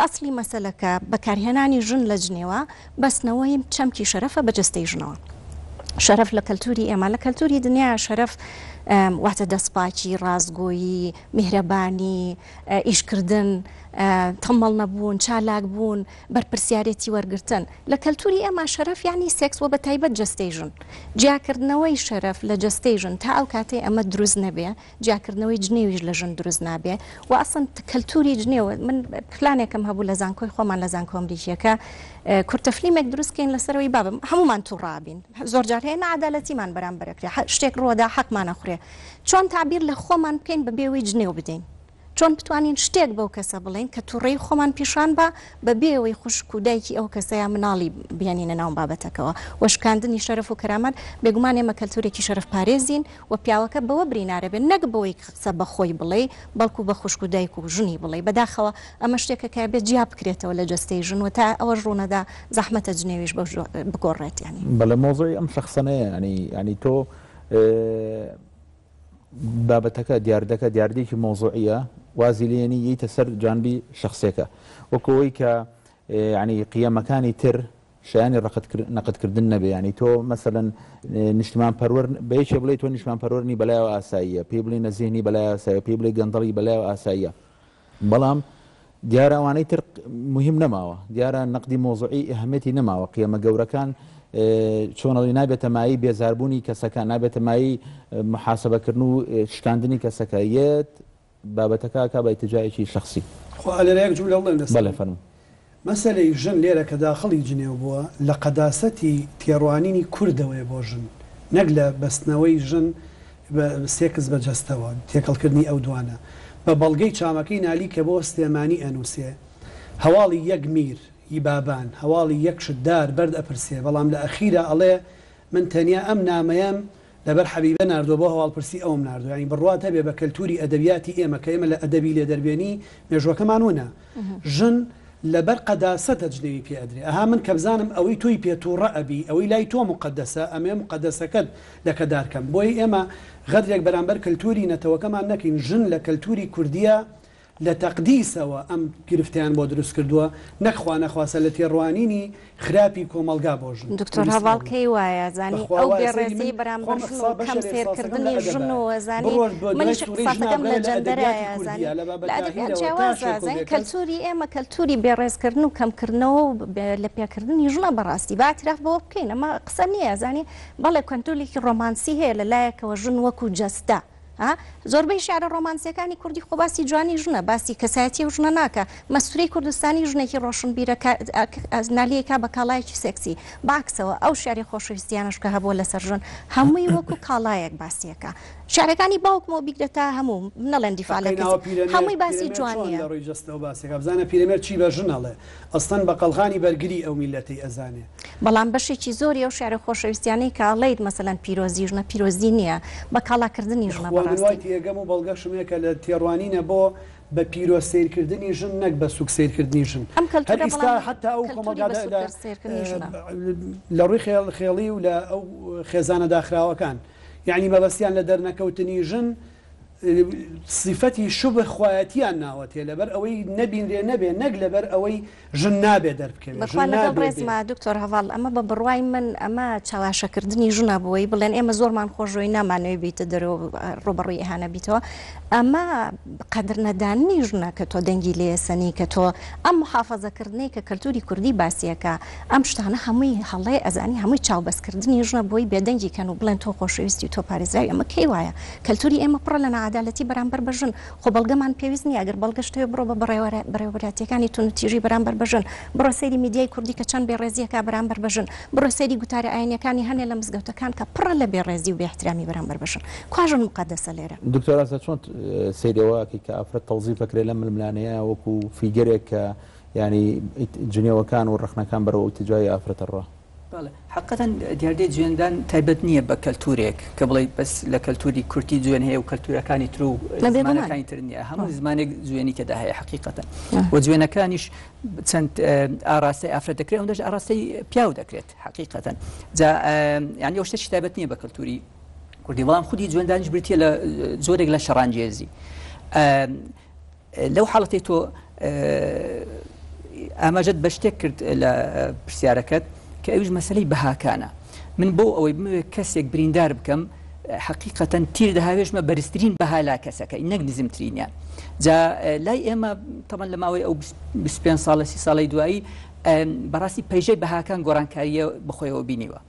S5: ئەسلی مەسەلەکە بەکارهێنانی ژن لە جنێوە بەستنەوەی چەمکی شەرەفە بەجستەی ژنەوە شەرەف لە کەلتوری ئێمە لە کەلتوری دنیا شەرەف واتە دەستپاکی ڕازگۆیی میهرەبانی ئیشکردن تەمەڵ نەبوون چالاک بوون بەرپرسیارەتی وەرگرتن لە کەلتوری ئێمە شەرەف ینی سێکس و بە تایبەت جەستەی ژن جیاکردنەوەی شەرەف لە جەستەی ژن تا ئەو کاتەی ئەمە دروست نەبێ جیاکردنەوەی جنێویش لە ژن دروست نابێ و ئەسڵ کەلتوری جنێوە من پلانێکم هەبوو لە زانکۆی خۆمان لە زانکۆ ئەمریکیەکە کورتەفلیمێک دروستکەین لەسەرەوەی بابم هەمومان توو ڕابین زۆر جار هەیە نەعادالەتیمان بەرامبەرەکرێ شتێک ڕۆدا حەقمان نەخورێ چۆن تعبیر لە خۆمان بکەین بە بێوەی جنێو بدەین چۆن بتوانین شتێک بەو کەسە بڵین کە تووڕێی خۆمان پیشان بە بە بێەوەی خوشک و دایکی ئەو کەسەیە مناڵی بیانینە ناو بابەتەکەەوە وەشکاندنی شەرف و کەرامەت بێگومان ئێمە کەلتورێکی شەرف پارێزین و پیاوەکە بەوە برینارە بێن نەک بەوەی قسە بە خۆی بڵێ بەڵکو بە خوشک و دایک و ژنی بڵێ بەداخەوە ئەمە شتێکە کە بێت جیا بکرێتەوە لە جەستەی ژن و تا ئەوە ڕوونەدا زەحمەتە جنێویش بگۆڕێت ینی
S2: بەڵێ مۆزۆی ئەم شخصەنەیە ینی تۆ بابەتەکە دیاردەکە دیاردێکی مۆزوعیە وازیلێنی یتە سەر جانبی شخصێکە وەکەوەی کە ینی قیەمەکانی تر شایانی نەقدکردن نەبێ ینی تۆ مەسەلەن نیشتمان پەروەر بەیەکێ بڵێ تۆ نیشتمان پەروەرنی بەلایەوە ئاساییە پێی بڵێ نەزیێنی بەلای ئاساییە پێی بڵێ گەندەڵی بەلایەوە ئاساییە بەڵام دیارە ئەوانەی تر مهم نەماوە، دیارە نەقدی مۆزوعی ئەهەمەتی نەماوە، قیەمە گەورەکان چۆنەڵی نابێتە مایی بێزاربوونی کەسەکان، نابێتە مایی محاسبەکردن و شکاندنی کەسەکەیەت بابەتەکە کا بە ئیتجایەکی شخصی.
S3: لەرەیەک جوولە
S2: بەڵێ فەرموو.
S3: مەسەلەی ژن لێرە کە داخڵی جنێو بووە لە قەداسەتی تێڕوانینی کوردەوەی بۆ ژن، نەک لە بەستنەوەی ژن سێکس بەجەستەوە تێکەڵکردنی ئەو دوانە بە بەڵگەی چامەکەی نالی کە بۆ سلێمانی ئەنووسێ هەواڵی یەک میر هی بابان هەواڵی یەک شتدار بەرد ئەپرسێ، بەڵام لە ئەخیرە ئەڵێ من تەنیا ئەم نامەیەم لەبەر حەبیبە ناردووە بۆ هەواڵپرسی ئەوم ناردووە، ینی بڕوات هەبێ بە کەلتوری ئەدەبیاتی ئێمە کە ئێمە لە ئەدەبی لێ دەربێنی مێژوەکەمان وونە ژن لەبەر قەداسەتە جنێوی پێ ئەدرێ. ئەها من کە بزانم ئەوەی تۆی پێتوڕە ئەبی ئەوەی لای تۆ مقدسە ئەمێ مقدسەکەت لەکەدارکەم، بۆی ئێمە غەدرێک بەرامبەر کەلتوری نەتەوەکەمان نەکەین. ژن لە کەلتوری کوردیە لە تەقدیسەوە ئەم گرفتیان بۆ دروست کردووە، نەخوا نەخواسە لە تێڕوانینی خراپی کۆمەلگا بۆ ژن.
S5: دکتۆر هەواڵکەی وایە زانی ئەو بێڕێزی بەرامبەر ژن و کەم سێرکردنی ژن و زانی منیش قسەکەم لە جەندەرایە زانی لە ئەدەبیات جیاوازە زانی کەلتوری ئێمە کەلتوری بێڕێزکردن و کەمکردنەوە لە پێکردنی ژنە بەڕاستی با اعتراف بۆ بکەین، ئەمە قسە نییە زانی بەڵێ کەنتۆلێکی ڕۆمانسی هەیە لەلایەکەوە ژن وەکو جەستە. زۆربەی شارە ڕۆمانسیەکانی کوردی خۆ باسی جوانی ژنە، باسی کەسایەتی و ژنە ناکە. مەسوورەی کوردستانی ژنێکی ڕۆشنبیرە نالیەکە بە کاڵایەکی سێکسی، باکسەوە ئەو شاری خۆشەویستیانش کە هەبووە لەسەر ژن هەمووی وەکو کاڵایەک باسیەکە. شارەکانی باوکمەوە بیگرێتە هەموو نەڵێن دیفاالەکە هەمووی باسی جوانیە
S3: ڕۆی جستەوە باسێکە بزانە پیرەمێر چی بە ژنەڵێ ئەستەن بە قەڵغانی بەرگری ئەو میلەتی ئەزانێ.
S5: بەڵام بەشێکی زۆری ئەو شارە خۆشەویستیانەی کاڵیت مەسەلەن پیرۆزی ژنە پیرۆزی نییە بە کاڵاکردنی ژنە
S3: یەگەم و بەڵگەشمێکە لە تێڕوانینە بۆ بە پیرۆ سیرکردنی ژن نەک بە سوک سیرکردنی ژن. هەرئستا حتا ئەو لە ڕووی خێڵی و لە ئەو خێزانە داخراوەکان یعنی مەبەستیان لە دەرنەکەوتنی ژن صفەتی شوبە خوایەتیان ناوەتێ لەبەر ئەوەی نەبینرێ نەبێ نەک لەبەر ئەوەی ژن نابێ دەربکەوێت.
S5: لەگەڵ ڕێزما دکتۆر هەواڵ ئەمە بە بڕوای من ئەمە چاواشەکردنی ژنە بووی بڵێن ئێمە زۆرمان خۆشەوەی نامانەوەی بیتە دەرەوە ڕۆبەڕووی ئەهانە بیتەوە، ئەمە قەدر نەداننی ژنە کە تۆ دەنگی لێسەنی کە تۆ ئەم محافەزەکردنی کە کەلتوری کوردی باسیەکە ئەم شتانە هەمووی هەڵەیە ئەزانی هەمووی چاوبەستکردنی ژنە بۆی بێدەنگی کەن و بڵێن تۆ خۆشەویستی تۆ پارێزراوی ئەمە کەی وایە کەلتوری ئێمە پڕە لە عدالەتی بەرامبەر بەژن خۆ بەڵگەمان پێویست نیە ئەگەر بەڵگەشتەوە بڕۆ بە بەڕێوەبراتیەکانی تون و تیژی بەرامبەر بەژن، بڕۆ سەیری میدیای کوردی کە چەند بێڕێزیەکە بەرامبەر بەژن، بڕۆ سەیری گوتارە ئاینەکانی هەنێ لە مزگەوتەکان کە پڕە لە بێڕێزی و بێاحترامی بەرامبەر بەژن. کواژن مقدسە لێرە.
S2: دکتۆر ئازاد چۆن سەیرەوەکی کە ئافرەت تەوزیف بکرێت لە ململانەیە وەکو فیگەرێک کە ینی جنێوەکان و ڕخنەکان بەرەوە ئیتیجای ئافرەتە ڕۆ.
S6: حقیقەتەن دیاردەی جوێندان تایبەت نییە بە کەلتورێک کە بڵێ بەس لە کەلتوری کورتی جوێن هەیە و کەلتورەکانی تر و زمانەکانی تر نیە، هەموو زمانێک جوێنی تێدا هەیە حقیقەتەن و جوێنەکانیش چەند ئاراستەی ئافرەت دەکرێت ئەوەندەش ئاراستەی پیاو دەکرێت حقیقەتەن. جا یعنی ئەو شتێکی تایبەت نییە بە کەلتوری کوردی، بەڵام خودی جوێندانیش بریتە لە زۆرێک لە شەڕانگێزی. لەو حاڵەتی تۆ ئاماژەت بە شتێک کرد لە پرسیارەکەت کە ئەوش مەسلەی بەهاکانە. من بۆ ئەوەی بمەوێت کەسێک بریندار بکەم حقیقەتەن تیر دەهاوێژمە بەرزترین بەها لا کەسەکە نەک نزمترینیان. جا لای ئێمە تەمان لە ماوەی ئەو 25 ساڵە 30 ساڵی دوایی بەڕاستی پەیژەی بەهاکان گۆڕانکاریە بخۆیەوە بینیوە.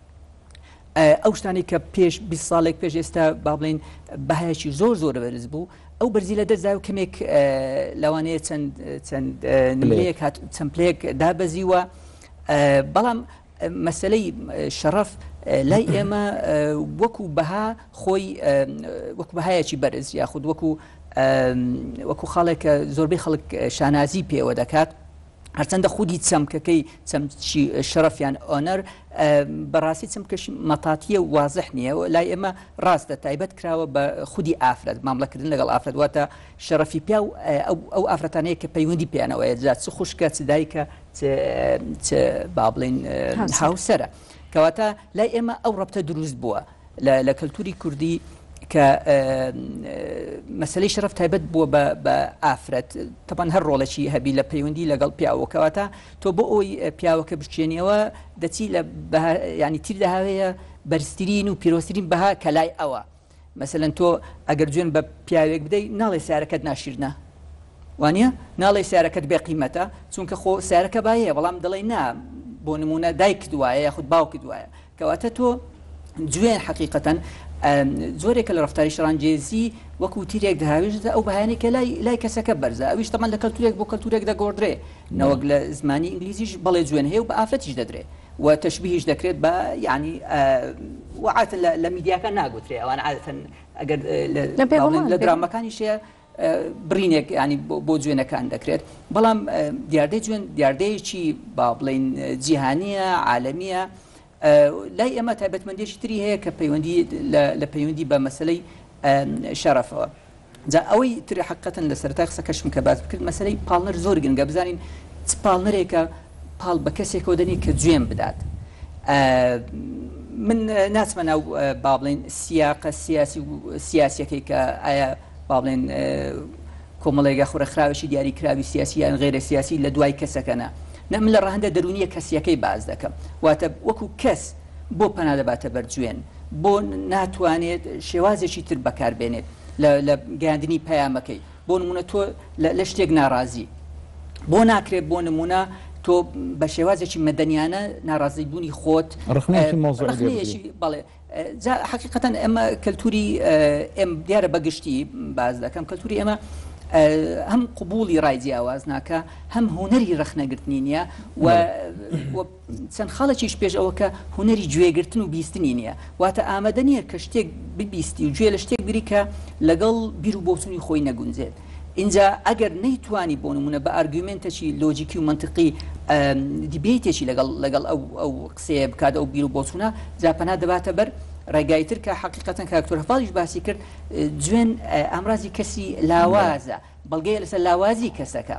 S6: ئەو شتانی کە پێش 20 ساڵێک پێش ئێستا با بڵێن بەهایەکی زۆر بەرز بوو ئەو بەرزی لە دەستدا و کەمێک لەوانەیە چەند نمەیەک چەند پلەیەک دابەزیوە. بەڵام مەسلەی شەڕەف لای ئێمە وەکو بەها خۆی وەکو بەهایەکی بەرز یاخود وەکو خاڵێکە زۆربەی خەڵک شانازی پێوە دەکات هەرچەندە خودی چەمکەکەی چەمکی شەرەفیان ئۆنەر بەڕاستی چەمکەش مەتاتیە وازح نییە و لای ئێمە ڕاستە تایبەت کراوە بە خودی ئافرەت ماملەکردن لەگەڵ ئافرەت واتە شەرەفی پیا و ئەو ئافرەتانەیە کە پەیوەندی پێیانەوەیە جات چ خوشکە چ دایکە با بڵێن هاوسەرە کەواتە لای ئێمە ئەو ڕەبتە دروست بووە لە کەلتوری کوردی کە مەسلەی شەرەف تایبەت بووە بە ئافرەت تەبەن هەر ڕۆڵێکی هەبی لە پەیوەندی لەگەڵ پیاوەکەواتە تۆ بۆ ئەوی پیاوەکە بچێنیەوە دەچی لە ینی تیر داهاوەیە بەرزترین و پیرۆسترین بەها کە لای ئەوە مەسەلەن تۆ ئەگەر جوێن بە پیاوێک بدەیت ناڵێ سیارەکەت ناشیرنە وانە ناڵی سیارەکەت بێ قیمەتە چونکە خۆ سیارەکە باە بەڵام دەڵێ نا بۆ نمونە دایک دوایە یاخود باوکی دوایە کەواتە تۆ جوێن حقیقەتەن زۆرێکە لە ڕفتاری شڕانجێزی وەکو تیرێک داهاوێژدا ئەو بەهانێکە لای کەسەکە بەرزە ئەویش تەمان لە کەلتورێک بۆ کەلتورێک دەگۆڕدرێ نەوەک لە زمانی ئینگلیزیش بەڵێ جوێن هەیە و بە ئافرەتیش دەدرێ و تەشبیهیش دەکرێت بە ینی وعاتە لە میدیاکە ناگوترێ ئەوان عادەتەن ئەگەر لە درامەکانیشەیە برینێک ینی بۆ جوێنەکان دەکرێت بەڵام دیاردەی جوێن دیاردەیەکی با بڵین جیهانیە عالەمیە لای ئێمە تایبەتمەندێکی تری هەیە کە لە پەیوەندی بە مەسلەی شەرەفەوە جا ئەوەی تری حقیقەتەن لە سەرەتای قسەکەشم کە باس بکرد مەسلەی پاڵنەر زۆر گرنگە بزانین چ پاڵنەرێکە پاڵ بە کەسێکەوە دەنی کە جوێن بدات من ناچمە ناو با بڵێن سیاقە سیاسیەکەی کە ئایا با بڵێن کۆمەڵێگە خورەخراوێکی دیاریکراوی سیاسی یان غێرە سیاسی لە دوای کەسەکەنە من لە ڕەهەندە دەرونیە کەسیەکەی باز دەکەم واتە وەکو کەس بۆ پەنا دەباتە بەرجوێن بۆ ناتوانێت شێوازێکی تر بەکاربێنێت لە گەیاندنی پەیامەکەی بۆ نمونە تۆ لە شتێک ناڕازی بۆ ناکرێت بۆ نمونە تۆ بە شێوازێکی مەدەنیانە ناڕازیبوونی خۆت ڕخنەیەکی بەڵێ حقیقەتەن ئەمە کەلتوری ئێم دیارە بەگشتی باز دەکەم کەلتوری ئێمە هەم قبولی ڕای جیاواز ناکە هەم هوەری ڕخنەگرتنی نییە و چەند خاڵێکیش پێش ئەوە کە هوەری گوێگرتن و بیستنی نییە واتە ئامادە نییە کە شتێک ببیستی و گوێ لە شتێک بری کە لەگەڵ بیر و بۆچوونی خۆی نەگونجێت اینجا ئەگەر نەیتوانی بۆ نمونە بە ئارگومنتێکی لۆجیکی و منطقی دیبێتێکی لەگەڵ ئەو قسەیە بکات ئەو بیر و بۆچوونە جاپەنا دەباتە بەر ڕێگایتر کە حقیقەتەن کاکتۆر هەفاڵیش باسی کرد جوێن ئامرازی کەسی لاوازە بەڵگەیە لەسەر لاوازی کەسەکە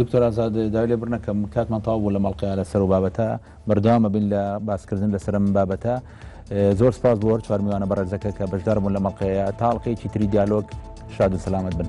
S2: دکتۆر ئازاد داوای لێ بڕنەکەم کاتمان تەواو بوو لە مەڵقەیە لەسەر و بابەتە بەردەوامە بین لە باسکردن لەسەر من بابەتە زۆر سپاس بۆ چوار میوانە بەڕێزەکە کە بەشدار بوون لە مەڵقەیە تا هەڵقەیەکی تری دیالۆگ شاد و سەلامەت بن.